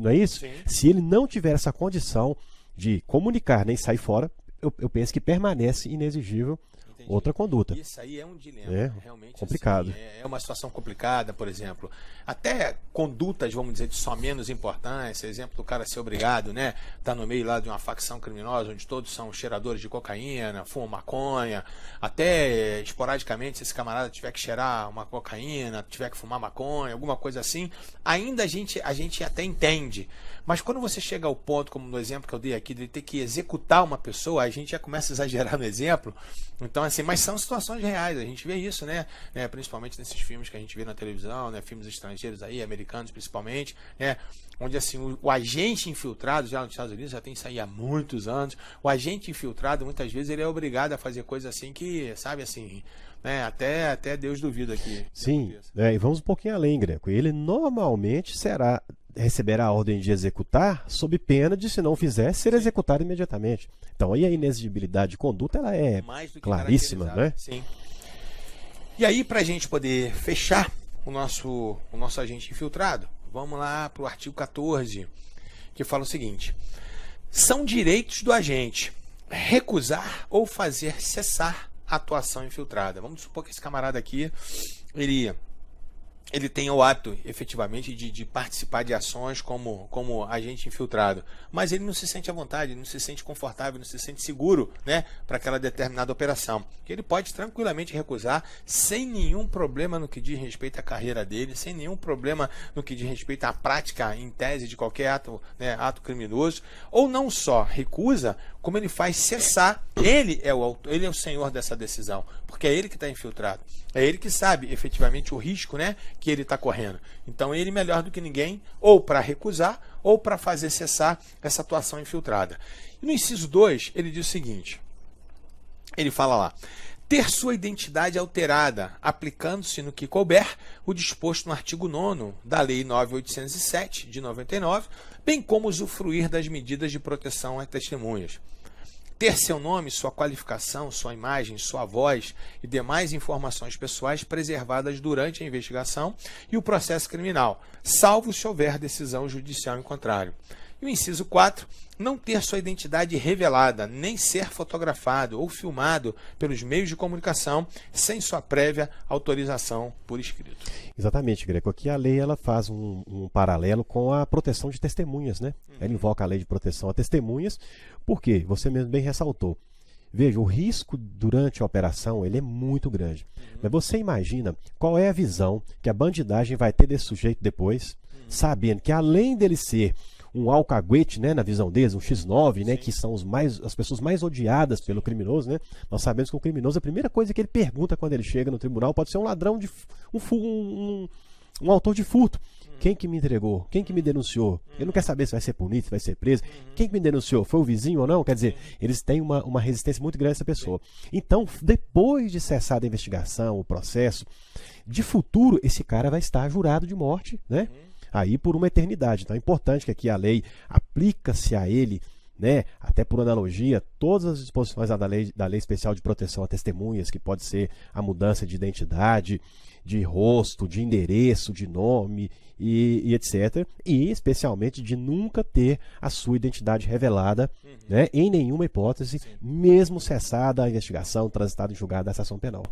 não é isso? Sim. Se ele não tiver essa condição de comunicar nem sair fora, eu penso que permanece inexigível. Entendi. Outra conduta. Isso aí é um dilema, realmente complicado. Assim, é uma situação complicada, por exemplo. Até condutas, vamos dizer, de só menos importância, exemplo do cara ser obrigado, né, tá no meio lá de uma facção criminosa, onde todos são cheiradores de cocaína, fumam maconha, até esporadicamente, se esse camarada tiver que cheirar uma cocaína, tiver que fumar maconha, alguma coisa assim, ainda a gente até entende. Mas quando você chega ao ponto, como no exemplo que eu dei aqui, de ter que executar uma pessoa, a gente já começa a exagerar no exemplo. Então, assim, mas são situações reais, a gente vê isso, né? Principalmente nesses filmes que a gente vê na televisão, né? Filmes estrangeiros aí, americanos principalmente, né? Onde assim, o agente infiltrado, já nos Estados Unidos, já tem isso aí há muitos anos, o agente infiltrado, muitas vezes, ele é obrigado a fazer coisas assim que, sabe, assim, né? Até Deus duvida aqui. Sim, e vamos um pouquinho além, Greco. Ele normalmente receberá a ordem de executar sob pena de, se não fizer, ser executado imediatamente. Então aí a inexigibilidade de conduta ela é claríssima, né? Sim. E aí, para a gente poder fechar o nosso agente infiltrado, vamos lá para o artigo 14, que fala o seguinte: são direitos do agente recusar ou fazer cessar a atuação infiltrada. Vamos supor que esse camarada aqui, ele tem o hábito, efetivamente, de participar de ações como agente infiltrado, mas ele não se sente à vontade, ele não se sente confortável, não se sente seguro, né, para aquela determinada operação. Ele pode tranquilamente recusar, sem nenhum problema no que diz respeito à carreira dele, sem nenhum problema no que diz respeito à prática, em tese, de qualquer ato, né, ato criminoso, ou não só recusa, como ele faz cessar. Ele é o senhor dessa decisão, porque é ele que está infiltrado. É ele que sabe, efetivamente, o risco, né, que ele está correndo. Então, ele melhor do que ninguém, ou para recusar, ou para fazer cessar essa atuação infiltrada. E no inciso 2, ele diz o seguinte, ele fala lá: ter sua identidade alterada, aplicando-se no que couber o disposto no artigo 9º da Lei 9.807, de 99, bem como usufruir das medidas de proteção a testemunhas. Ter seu nome, sua qualificação, sua imagem, sua voz e demais informações pessoais preservadas durante a investigação e o processo criminal, salvo se houver decisão judicial em contrário. E o inciso 4, não ter sua identidade revelada, nem ser fotografado ou filmado pelos meios de comunicação sem sua prévia autorização por escrito. Exatamente, Greco. Aqui a lei ela faz um paralelo com a proteção de testemunhas, né? Ela invoca a lei de proteção a testemunhas, porque você mesmo bem ressaltou. Veja, o risco durante a operação ele é muito grande. Mas você imagina qual é a visão que a bandidagem vai ter desse sujeito depois, sabendo que além dele ser um alcaguete, né, na visão deles, um X9, né, que são as pessoas mais odiadas pelo criminoso, né? Nós sabemos que o criminoso, a primeira coisa que ele pergunta quando ele chega no tribunal pode ser um ladrão, um autor de furto. Quem que me entregou? Quem que me denunciou? Ele não quer saber se vai ser punido, se vai ser preso. Quem que me denunciou? Foi o vizinho ou não? Quer dizer, eles têm uma resistência muito grande a essa pessoa. Então, depois de cessar a investigação, o processo, de futuro, esse cara vai estar jurado de morte, né? aí por uma eternidade. Então é importante que aqui a lei aplica-se a ele, né, até por analogia, todas as disposições da lei especial de proteção a testemunhas, que pode ser a mudança de identidade, de rosto, de endereço, de nome e etc. E especialmente de nunca ter a sua identidade revelada, né, em nenhuma hipótese, mesmo cessada a investigação, transitada em julgado da ação penal.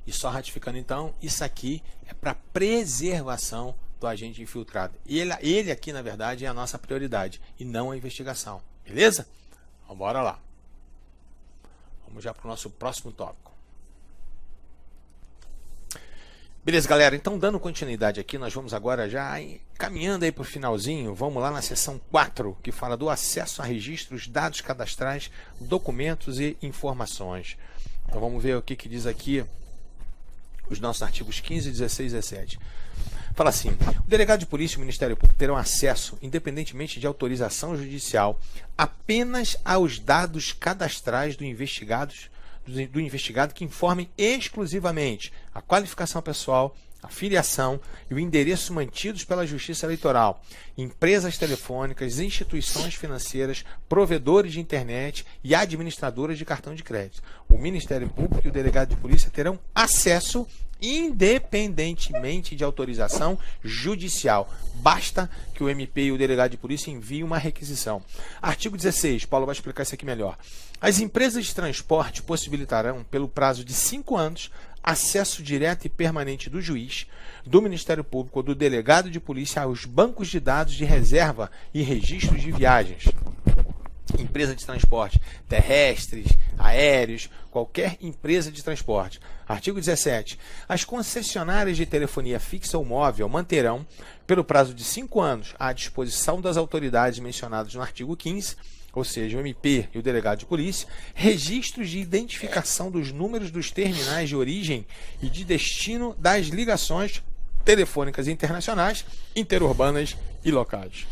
E só ratificando então, isso aqui é para preservação do agente infiltrado. Ele aqui, na verdade, é a nossa prioridade e não a investigação. Beleza? Então, bora lá. Vamos já para o nosso próximo tópico. Beleza, galera. Então, dando continuidade aqui, nós vamos agora já caminhando aí para o finalzinho. Vamos lá na seção 4, que fala do acesso a registros, dados cadastrais, documentos e informações. Então, vamos ver o que diz aqui os nossos artigos 15, 16 e 17. Fala assim: o delegado de polícia e o Ministério Público terão acesso, independentemente de autorização judicial, apenas aos dados cadastrais do investigado que informem exclusivamente a qualificação pessoal, a filiação e o endereço mantidos pela Justiça Eleitoral, empresas telefônicas, instituições financeiras, provedores de internet e administradoras de cartão de crédito. O Ministério Público e o delegado de polícia terão acesso independentemente de autorização judicial. Basta que o MP e o delegado de polícia enviem uma requisição. Artigo 16, Paulo vai explicar isso aqui melhor. As empresas de transporte possibilitarão, pelo prazo de 5 anos, acesso direto e permanente do juiz, do Ministério Público ou do delegado de polícia aos bancos de dados de reserva e registros de viagens. Empresa de transporte terrestres, aéreos, qualquer empresa de transporte. Artigo 17. As concessionárias de telefonia fixa ou móvel manterão, pelo prazo de 5 anos, à disposição das autoridades mencionadas no artigo 15, ou seja, o MP e o delegado de polícia, registros de identificação dos números dos terminais de origem e de destino das ligações telefônicas internacionais, interurbanas e locais.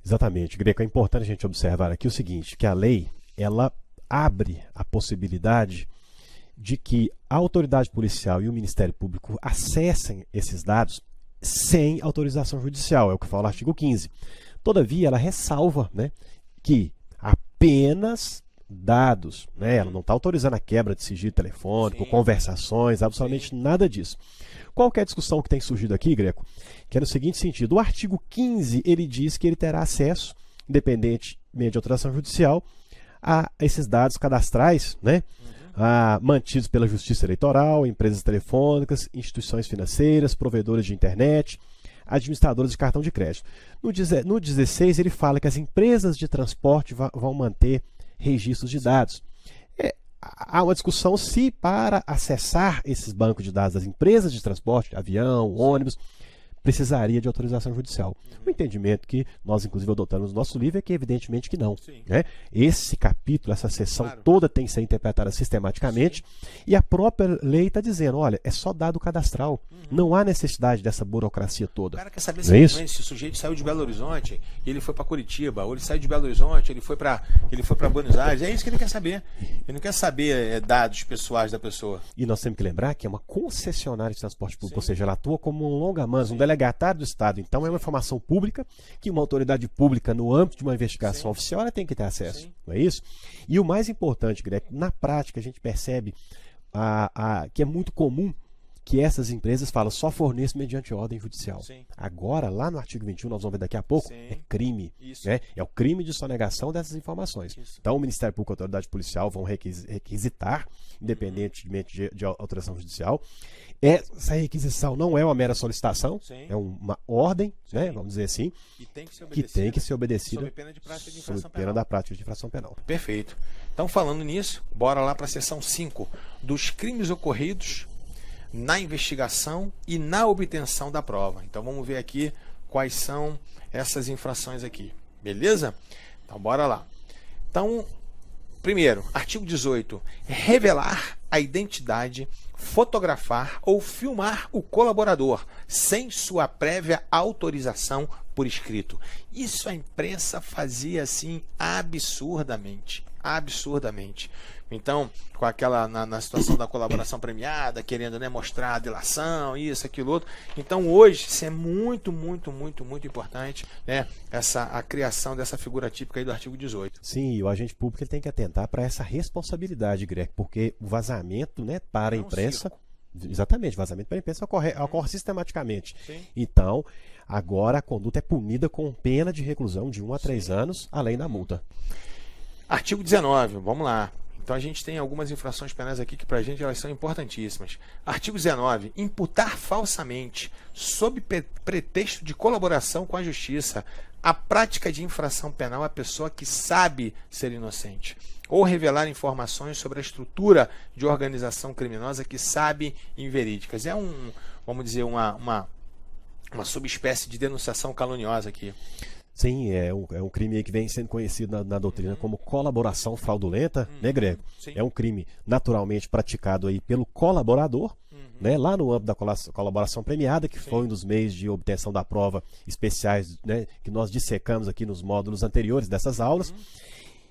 Exatamente, Greco. É importante a gente observar aqui o seguinte, que a lei, ela abre a possibilidade de que a autoridade policial e o Ministério Público acessem esses dados sem autorização judicial, é o que fala o artigo 15. Todavia, ela ressalva, né, que apenas dados, né, ela não está autorizando a quebra de sigilo telefônico, conversações, absolutamente nada disso. Qual que é a discussão que tem surgido aqui, Greco? Que é no seguinte sentido: o artigo 15, ele diz que ele terá acesso, independentemente de autorização judicial, a esses dados cadastrais, né, mantidos pela Justiça Eleitoral, empresas telefônicas, instituições financeiras, provedores de internet, administradores de cartão de crédito. No 16, ele fala que as empresas de transporte vão manter registros de dados. Há uma discussão se, para acessar esses bancos de dados das empresas de transporte, avião, ônibus, precisaria de autorização judicial. O entendimento que nós, inclusive, adotamos no nosso livro é que, evidentemente, que não. Né? Esse capítulo, essa seção toda tem que ser interpretada sistematicamente, e a própria lei está dizendo, olha, é só dado cadastral. Não há necessidade dessa burocracia toda. O cara quer saber se o sujeito saiu de Belo Horizonte e ele foi para Curitiba, ou ele saiu de Belo Horizonte ele foi para Buenos Aires. É isso que ele quer saber. Ele não quer saber dados pessoais da pessoa. E nós temos que lembrar que é uma concessionária de transporte público, ou seja, ela atua como um longa-mans, um delegatário do Estado. Então é uma informação pública que uma autoridade pública, no âmbito de uma investigação oficial, ela tem que ter acesso. Não é isso? E o mais importante, Greg, na prática a gente percebe que é muito comum que essas empresas falam só forneço mediante ordem judicial. Agora, lá no artigo 21, nós vamos ver daqui a pouco, é crime. Né? É o crime de sonegação dessas informações. Então, o Ministério Público e a Autoridade Policial vão requisitar, independentemente de autorização judicial. Essa requisição não é uma mera solicitação, é uma ordem, né, vamos dizer assim, que tem que ser obedecida sob pena da prática de infração penal. Perfeito. Então, falando nisso, bora lá para a seção 5 dos crimes ocorridos na investigação e na obtenção da prova. Então vamos ver aqui quais são essas infrações aqui. Beleza? Então bora lá. Então, primeiro, artigo 18. Revelar a identidade, fotografar ou filmar o colaborador sem sua prévia autorização por escrito. Isso a imprensa fazia assim absurdamente. Então, com aquela na situação da colaboração premiada, querendo, né, mostrar a delação, isso, aquilo, outro. Então, hoje, isso é muito, muito, muito, muito importante, né, a criação dessa figura típica aí do artigo 18. Sim, e o agente público ele tem que atentar para essa responsabilidade, Greg, porque o vazamento, né, para a imprensa. Exatamente, vazamento para a imprensa ocorre sistematicamente. Sim. Então, agora a conduta é punida com pena de reclusão de 1 a 3 anos, além da multa. Artigo 19, vamos lá. Então a gente tem algumas infrações penais aqui que para a gente elas são importantíssimas. Artigo 19, imputar falsamente, sob pretexto de colaboração com a justiça, a prática de infração penal à pessoa que sabe ser inocente, ou revelar informações sobre a estrutura de organização criminosa que sabe inverídicas. É vamos dizer, uma subespécie de denunciação caluniosa aqui. Sim, é um crime aí que vem sendo conhecido na doutrina como colaboração fraudulenta, né, Grego? Sim. É um crime naturalmente praticado aí pelo colaborador, né, lá no âmbito da colaboração premiada, que foi um dos meios de obtenção da prova especiais, né, que nós dissecamos aqui nos módulos anteriores dessas aulas,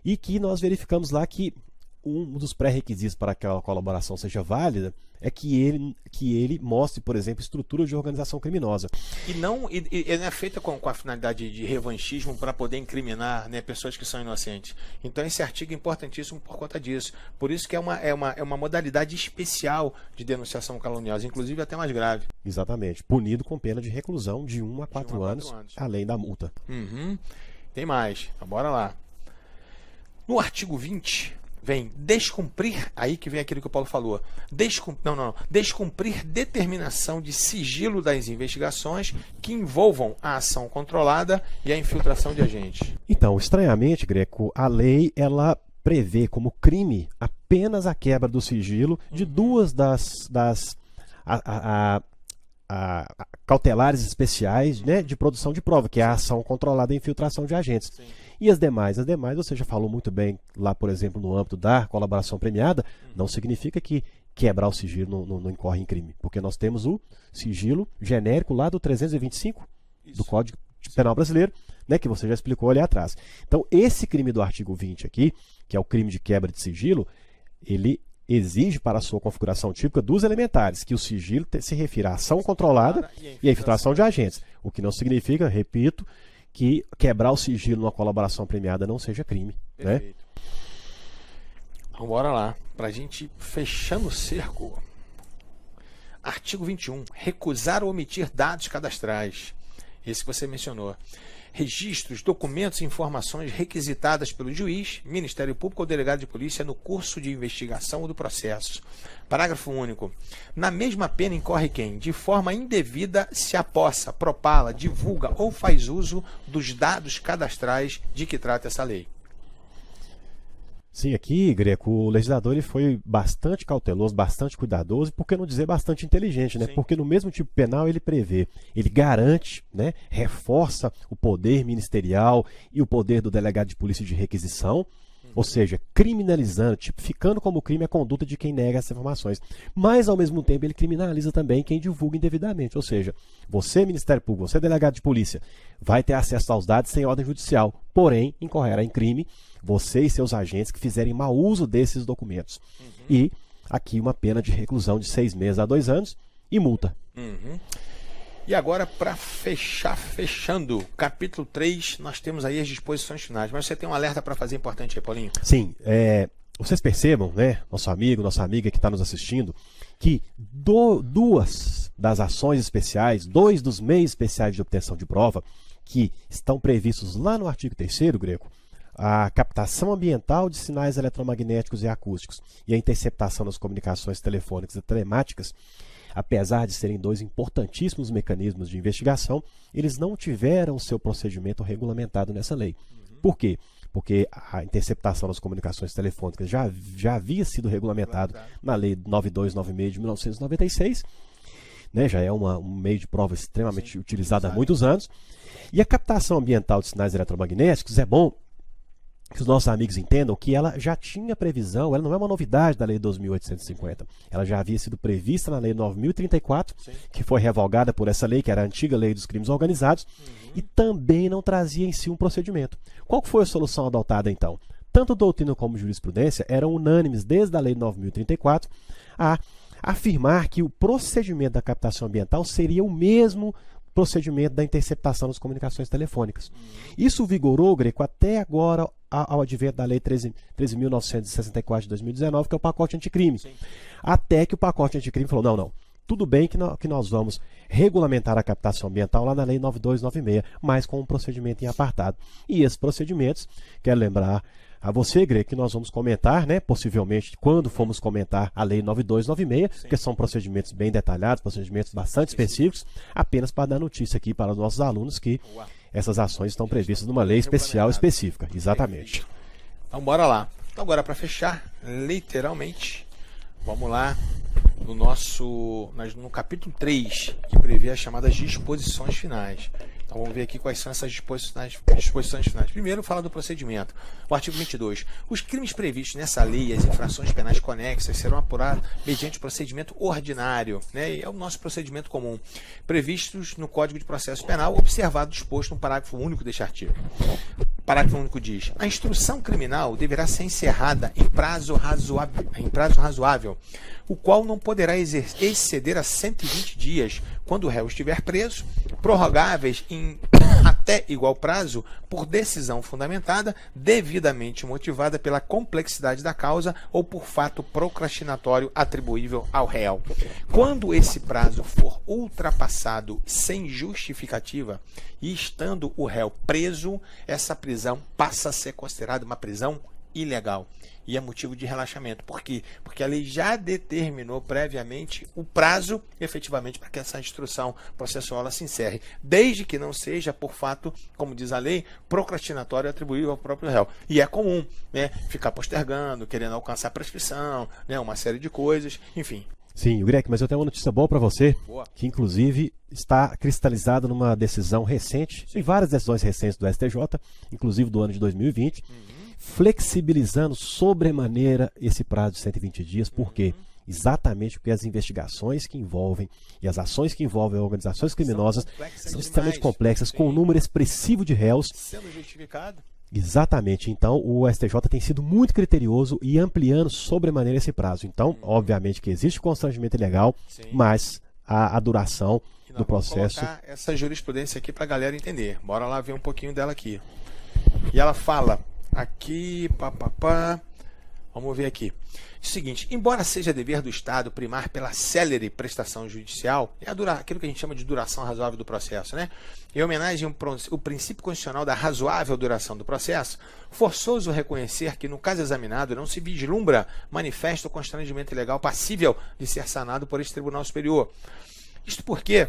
e que nós verificamos lá que um dos pré-requisitos para que aquela colaboração seja válida é que ele mostre, por exemplo, estrutura de organização criminosa. E não é feita com a finalidade de revanchismo para poder incriminar, né, pessoas que são inocentes. Então esse artigo é importantíssimo por conta disso. Por isso que é uma modalidade especial de denunciação caluniosa, inclusive até mais grave. Exatamente. Punido com pena de reclusão de 1 a 4 anos, além da multa. Tem mais. Então, bora lá. No artigo 20... vem descumprir, aí que vem aquilo que o Paulo falou, descumprir determinação de sigilo das investigações que envolvam a ação controlada e a infiltração de agentes. Então, estranhamente, Greco, a lei ela prevê como crime apenas a quebra do sigilo de duas das cautelares especiais, né, de produção de prova, que é a ação controlada e a infiltração de agentes. Sim. E as demais, você já falou muito bem lá, por exemplo, no âmbito da colaboração premiada, não significa que quebrar o sigilo não incorre em crime, porque nós temos o sigilo genérico lá do 325 do Código Penal Brasileiro, né, que você já explicou ali atrás. Então, esse crime do artigo 20 aqui, que é o crime de quebra de sigilo, ele exige para a sua configuração típica dos elementares, que o sigilo se refira à ação controlada e à infiltração de agentes, o que não significa, repito, que quebrar o sigilo numa colaboração premiada não seja crime. Perfeito. Né? Então, bora lá, para a gente fechando o cerco. Artigo 21. Recusar ou omitir dados cadastrais. Esse que você mencionou. Registros, documentos e informações requisitadas pelo juiz, Ministério Público ou delegado de polícia no curso de investigação ou do processo. Parágrafo único. Na mesma pena incorre quem, de forma indevida, se apossa, propala, divulga ou faz uso dos dados cadastrais de que trata essa lei. Sim, aqui, Greco, o legislador ele foi bastante cauteloso, bastante cuidadoso, e por que não dizer bastante inteligente, né? Sim. Porque no mesmo tipo penal ele prevê, ele garante, né, reforça o poder ministerial e o poder do delegado de polícia de requisição, ou seja, criminalizando, tipificando como crime a conduta de quem nega essas informações. Mas, ao mesmo tempo, ele criminaliza também quem divulga indevidamente. Ou seja, você, Ministério Público, você, delegado de polícia, vai ter acesso aos dados sem ordem judicial, porém, incorrerá em crime você e seus agentes que fizerem mau uso desses documentos. E aqui uma pena de reclusão de 6 meses a 2 anos e multa. E agora, para fechando, capítulo 3, nós temos aí as disposições finais. Mas você tem um alerta para fazer importante aí, Paulinho? Sim, vocês percebam, né, nosso amigo, nossa amiga que está nos assistindo, que duas das ações especiais, 2 dos meios especiais de obtenção de prova, que estão previstos lá no artigo 3º, Greco, a captação ambiental de sinais eletromagnéticos e acústicos e a interceptação das comunicações telefônicas e telemáticas, apesar de serem 2 importantíssimos mecanismos de investigação, eles não tiveram seu procedimento regulamentado nessa lei. Por quê? Porque a interceptação das comunicações telefônicas já havia sido regulamentado na Lei 9296 de 1996, né? Já é um meio de prova extremamente utilizado há muitos anos. E a captação ambiental de sinais eletromagnéticos é bom que os nossos amigos entendam que ela já tinha previsão, ela não é uma novidade da Lei 2.850. Ela já havia sido prevista na Lei 9.034, que foi revogada por essa lei, que era a antiga Lei dos Crimes Organizados, e também não trazia em si um procedimento. Qual foi a solução adotada então? tanto doutrina como jurisprudência eram unânimes desde a Lei 9.034 a afirmar que o procedimento da captação ambiental seria o mesmo procedimento da interceptação das comunicações telefônicas. Isso vigorou, Greco, até agora ao advento da Lei 13.964 de 2019, que é o pacote anticrime. Sim. Até que o pacote anticrime falou, não, tudo bem que nós vamos regulamentar a captação ambiental lá na Lei 9296, mas com um procedimento em apartado. E esses procedimentos, quero lembrar a você, Greg, que nós vamos comentar, né, possivelmente, quando formos comentar a Lei 9296, porque são procedimentos bem detalhados, procedimentos bastante específicos, apenas para dar notícia aqui para os nossos alunos que essas ações estão previstas numa lei especial específica. Exatamente. Então, bora lá. Então, agora, para fechar, literalmente, vamos lá no capítulo 3, que prevê as chamadas disposições finais. Então vamos ver aqui quais são essas disposições finais. Primeiro, fala do procedimento. O artigo 22. Os crimes previstos nessa lei e as infrações penais conexas serão apurados mediante procedimento ordinário, né? É o nosso procedimento comum, previstos no Código de Processo Penal, observado o disposto no parágrafo único deste artigo. O parágrafo único diz: a instrução criminal deverá ser encerrada em prazo razoável, o qual não poderá exceder a 120 dias, quando o réu estiver preso, prorrogáveis em até igual prazo, por decisão fundamentada, devidamente motivada pela complexidade da causa ou por fato procrastinatório atribuível ao réu. Quando esse prazo for ultrapassado sem justificativa e estando o réu preso, essa prisão passa a ser considerada uma prisão ilegal e é motivo de relaxamento. Por quê? Porque a lei já determinou previamente o prazo, efetivamente, para que essa instrução processual ela se encerre, desde que não seja por fato, como diz a lei, procrastinatório atribuível ao próprio réu. E é comum, né, ficar postergando, querendo alcançar a prescrição, né, uma série de coisas, enfim. Sim, Greg, mas eu tenho uma notícia boa para você, que inclusive está cristalizada numa decisão recente, em várias decisões recentes do STJ, inclusive do ano de 2020, flexibilizando sobremaneira esse prazo de 120 dias. Por quê? Exatamente porque as investigações que envolvem e as ações que envolvem organizações criminosas são extremamente complexas, com um número expressivo de réus. Sendo justificado. Exatamente. Então, o STJ tem sido muito criterioso e ampliando sobremaneira esse prazo. Então, obviamente que existe constrangimento ilegal, mas a duração do processo... Vamos colocar essa jurisprudência aqui para a galera entender. Bora lá ver um pouquinho dela aqui. E ela fala... Aqui, vamos ver aqui. O seguinte: embora seja dever do Estado primar pela célere prestação judicial, é aquilo que a gente chama de duração razoável do processo, né? Em homenagem ao princípio constitucional da razoável duração do processo, forçoso reconhecer que, no caso examinado, não se vislumbra manifesto constrangimento ilegal passível de ser sanado por este Tribunal Superior. Isto porque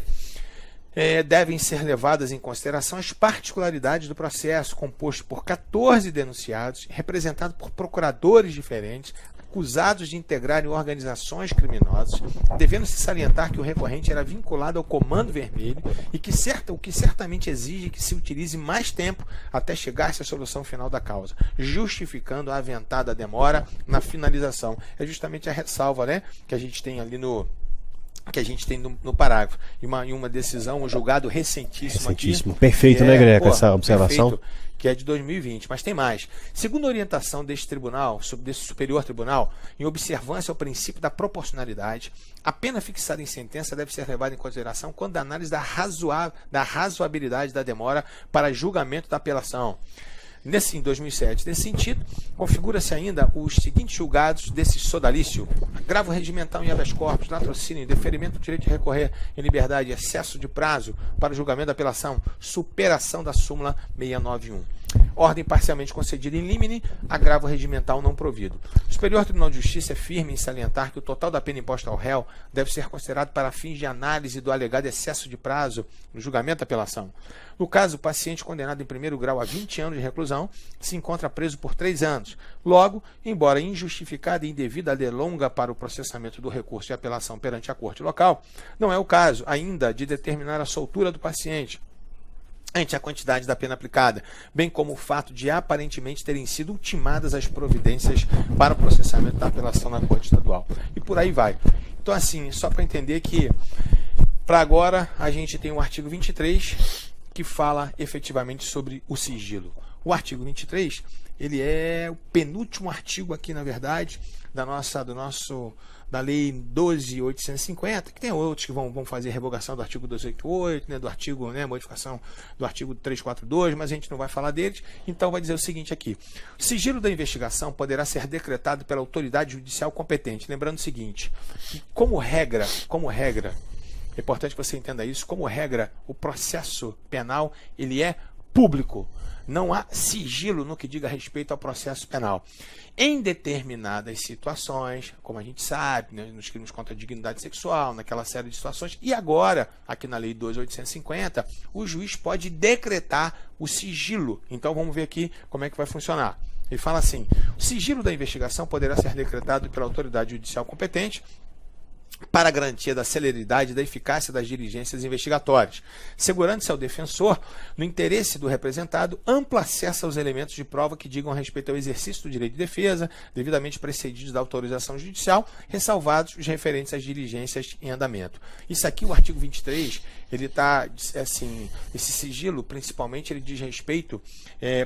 devem ser levadas em consideração as particularidades do processo, composto por 14 denunciados, representado por procuradores diferentes, acusados de integrarem organizações criminosas, devendo-se salientar que o recorrente era vinculado ao Comando Vermelho e o que certamente exige que se utilize mais tempo até chegar-se à solução final da causa, justificando a aventada demora na finalização. É justamente a ressalva, né, que a gente tem ali no parágrafo. Em uma decisão, um julgado recentíssimo aqui. Perfeito, né, Greco, essa observação? Perfeito, que é de 2020, mas tem mais. Segundo a orientação desse tribunal, desse Superior Tribunal, em observância ao princípio da proporcionalidade, a pena fixada em sentença deve ser levada em consideração quando a análise da razoabilidade da demora para julgamento da apelação. Em 2007, nesse sentido, configura-se ainda os seguintes julgados desse sodalício: agravo regimental em habeas corpus, latrocínio, deferimento do direito de recorrer em liberdade, excesso de prazo para o julgamento da apelação, superação da súmula 691. Ordem parcialmente concedida em limine, agravo regimental não provido. O Superior Tribunal de Justiça é firme em salientar que o total da pena imposta ao réu deve ser considerado para fins de análise do alegado excesso de prazo no julgamento da apelação. No caso, o paciente condenado em primeiro grau a 20 anos de reclusão se encontra preso por 3 anos. Logo, embora injustificada e indevida a delonga para o processamento do recurso de apelação perante a corte local, não é o caso ainda de determinar a soltura do paciente ante a quantidade da pena aplicada, bem como o fato de aparentemente terem sido ultimadas as providências para o processamento da apelação na Corte Estadual. E por aí vai. Então, assim, só para entender que, para agora, a gente tem o artigo 23, que fala efetivamente sobre o sigilo. O artigo 23, ele é o penúltimo artigo aqui, na verdade, da Lei 12.850, que tem outros que vão fazer revogação do artigo 288, né, do artigo, né, modificação do artigo 342, mas a gente não vai falar deles. Então vai dizer o seguinte aqui: o sigilo da investigação poderá ser decretado pela autoridade judicial competente. Lembrando o seguinte, que como regra, é importante que você entenda isso, como regra, o processo penal ele é público. Não há sigilo no que diga respeito ao processo penal. Em determinadas situações, como a gente sabe, né, nos crimes contra a dignidade sexual, naquela série de situações, e agora, aqui na Lei 12.850, o juiz pode decretar o sigilo. Então vamos ver aqui como é que vai funcionar. Ele fala assim: o sigilo da investigação poderá ser decretado pela autoridade judicial competente para a garantia da celeridade e da eficácia das diligências investigatórias, segurando-se ao defensor, no interesse do representado, amplo acesso aos elementos de prova que digam a respeito ao exercício do direito de defesa, devidamente precedidos da autorização judicial, ressalvados os referentes às diligências em andamento. Isso aqui, o artigo 23, ele está, assim, esse sigilo, principalmente, ele diz respeito,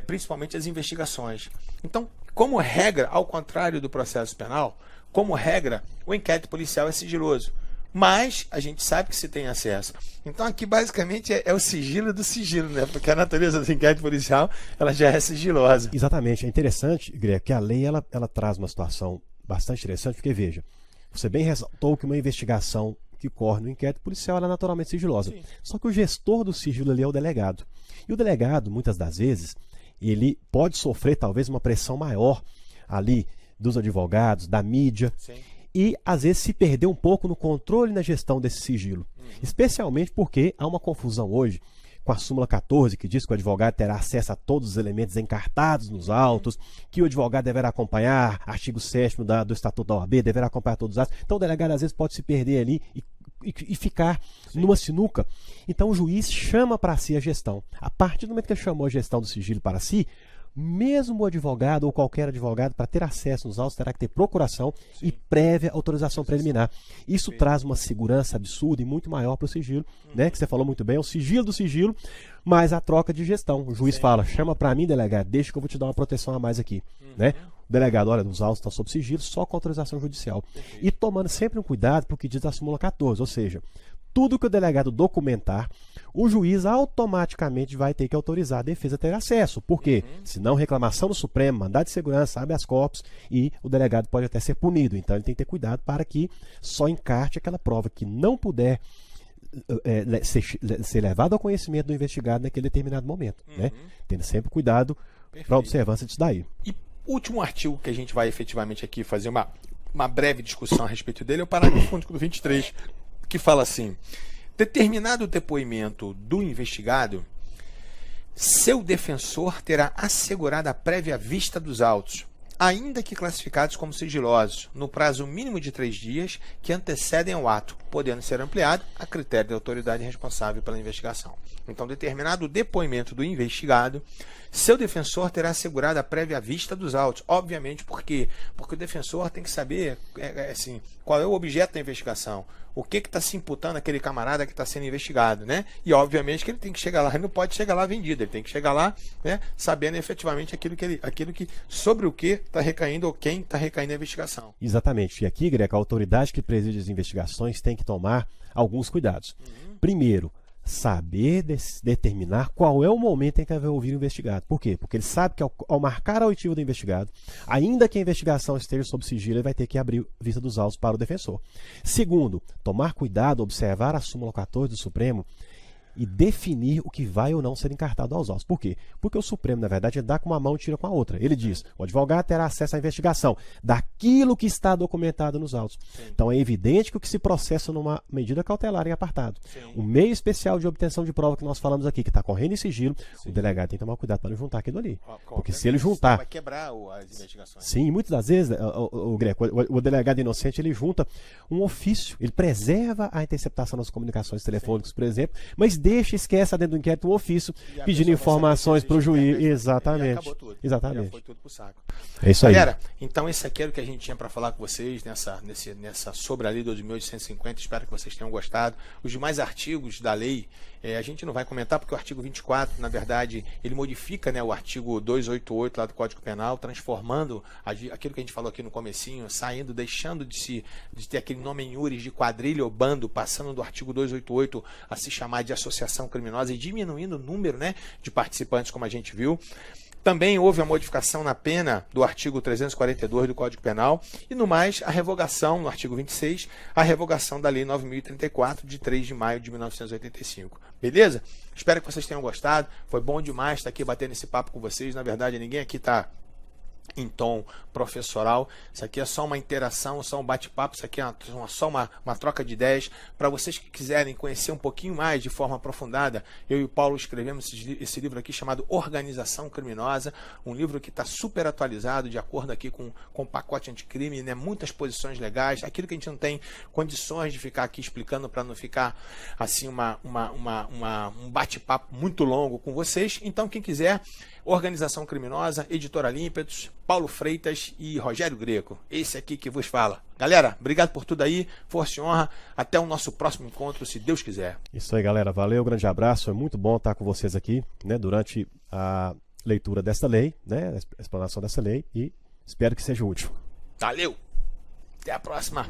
principalmente às investigações. Então, como regra, ao contrário do processo penal, como regra, o inquérito policial é sigiloso, mas a gente sabe que se tem acesso. Então aqui basicamente é o sigilo do sigilo, né? Porque a natureza do inquérito policial ela já é sigilosa. Exatamente, é interessante, Greg, que a lei ela traz uma situação bastante interessante, porque veja, você bem ressaltou que uma investigação que corre no inquérito policial ela é naturalmente sigilosa. Sim. Só que o gestor do sigilo ali é o delegado. E o delegado, muitas das vezes, ele pode sofrer talvez uma pressão maior ali dos advogados, da mídia, sim, e às vezes se perder um pouco no controle e na gestão desse sigilo. Especialmente porque há uma confusão hoje com a súmula 14, que diz que o advogado terá acesso a todos os elementos encartados nos autos, que o advogado deverá acompanhar, artigo 7º do Estatuto da OAB, deverá acompanhar todos os atos. Então o delegado às vezes pode se perder ali e ficar, sim, numa sinuca. Então o juiz chama para si a gestão. A partir do momento que ele chamou a gestão do sigilo para si, mesmo o advogado ou qualquer advogado, para ter acesso nos autos, terá que ter procuração, sim, e prévia autorização preliminar. Isso, sim, traz uma segurança absurda e muito maior para o sigilo, né? Que você falou muito bem, é o sigilo do sigilo, mas a troca de gestão. O juiz, sim, fala: chama para mim, delegado, deixa que eu vou te dar uma proteção a mais aqui. Né? O delegado, olha, os autos estão sob sigilo, só com autorização judicial. Perfeito. E tomando sempre um cuidado para o que diz a súmula 14, ou seja, tudo que o delegado documentar, o juiz automaticamente vai ter que autorizar a defesa a ter acesso. Por quê? Senão, reclamação do Supremo, mandado de segurança, habeas corpus, e o delegado pode até ser punido. Então, ele tem que ter cuidado para que só encarte aquela prova que não puder ser levado ao conhecimento do investigado naquele determinado momento. Né? Tendo sempre cuidado para a observância disso daí. E o último artigo que a gente vai efetivamente aqui fazer uma breve discussão a respeito dele é o parágrafo único do 23, que fala assim: determinado o depoimento do investigado, seu defensor terá assegurada a prévia vista dos autos, ainda que classificados como sigilosos, no prazo mínimo de 3 dias que antecedem ao ato, podendo ser ampliado a critério da autoridade responsável pela investigação. Então, determinado o depoimento do investigado, seu defensor terá assegurado a prévia vista dos autos. Obviamente, por quê? Porque o defensor tem que saber assim, qual é o objeto da investigação, o que está se imputando àquele camarada que está sendo investigado, né? E obviamente que ele tem que chegar lá, ele não pode chegar lá vendido, ele tem que chegar lá, né, sabendo efetivamente sobre o que está recaindo ou quem está recaindo a investigação. Exatamente. E aqui, Greco, a autoridade que preside as investigações tem que tomar alguns cuidados. Primeiro, saber determinar qual é o momento em que vai ouvir o investigado. Por quê? Porque ele sabe que ao marcar a oitiva do investigado, ainda que a investigação esteja sob sigilo, ele vai ter que abrir a vista dos autos para o defensor. Segundo, tomar cuidado, observar a súmula 14 do Supremo e definir o que vai ou não ser encartado aos autos. Por quê? Porque o Supremo, na verdade, ele dá com uma mão e tira com a outra. Ele diz: o advogado terá acesso à investigação daquilo que está documentado nos autos. Sim. Então é evidente que o que se processa numa medida cautelar em apartado, sim, o meio especial de obtenção de prova que nós falamos aqui, que está correndo em sigilo, sim, o delegado tem que tomar cuidado para não juntar aquilo ali. Porque se ele juntar... vai quebrar as investigações. Sim, muitas das vezes, o delegado inocente, ele junta um ofício, ele preserva a interceptação das comunicações telefônicas, sim, por exemplo, mas deixa, esquece dentro do inquérito um ofício E a pedindo pessoa informações vai para o saber se juiz. existe internet, e Exatamente. acabou tudo. Já Exatamente. foi tudo pro saco. É isso aí. Galera, então esse aqui era o que a gente tinha para falar com vocês nessa sobre a lei 12.850. Espero que vocês tenham gostado. Os demais artigos da lei, a gente não vai comentar, porque o artigo 24, na verdade, ele modifica, né, o artigo 288 lá do Código Penal, transformando aquilo que a gente falou aqui no comecinho, saindo, deixando de ter aquele nome em iuris de quadrilha ou bando, passando do artigo 288 a se chamar de associação criminosa e diminuindo o número, né, de participantes, como a gente viu. Também houve a modificação na pena do artigo 342 do Código Penal e, no mais, a revogação, no artigo 26, a revogação da Lei 9.034, de 3 de maio de 1985. Beleza? Espero que vocês tenham gostado. Foi bom demais estar aqui batendo esse papo com vocês. Na verdade, ninguém aqui está em tom professoral. Isso aqui é só uma interação, só um bate-papo. Isso aqui é só uma troca de ideias. Para vocês que quiserem conhecer um pouquinho mais de forma aprofundada, eu e o Paulo escrevemos esse livro aqui chamado Organização Criminosa, um livro que está super atualizado, de acordo aqui com o pacote anticrime, né? Muitas posições legais, aquilo que a gente não tem condições de ficar aqui explicando para não ficar assim um bate-papo muito longo com vocês. Então, quem quiser, Organização Criminosa, Editora Límpetos, Paulo Freitas e Rogério Greco. Esse aqui que vos fala. Galera, obrigado por tudo aí, força e honra. Até o nosso próximo encontro, se Deus quiser. Isso aí, galera. Valeu, grande abraço. É muito bom estar com vocês aqui, né, durante a leitura desta lei, né, a explanação dessa lei, e espero que seja útil. Valeu! Até a próxima!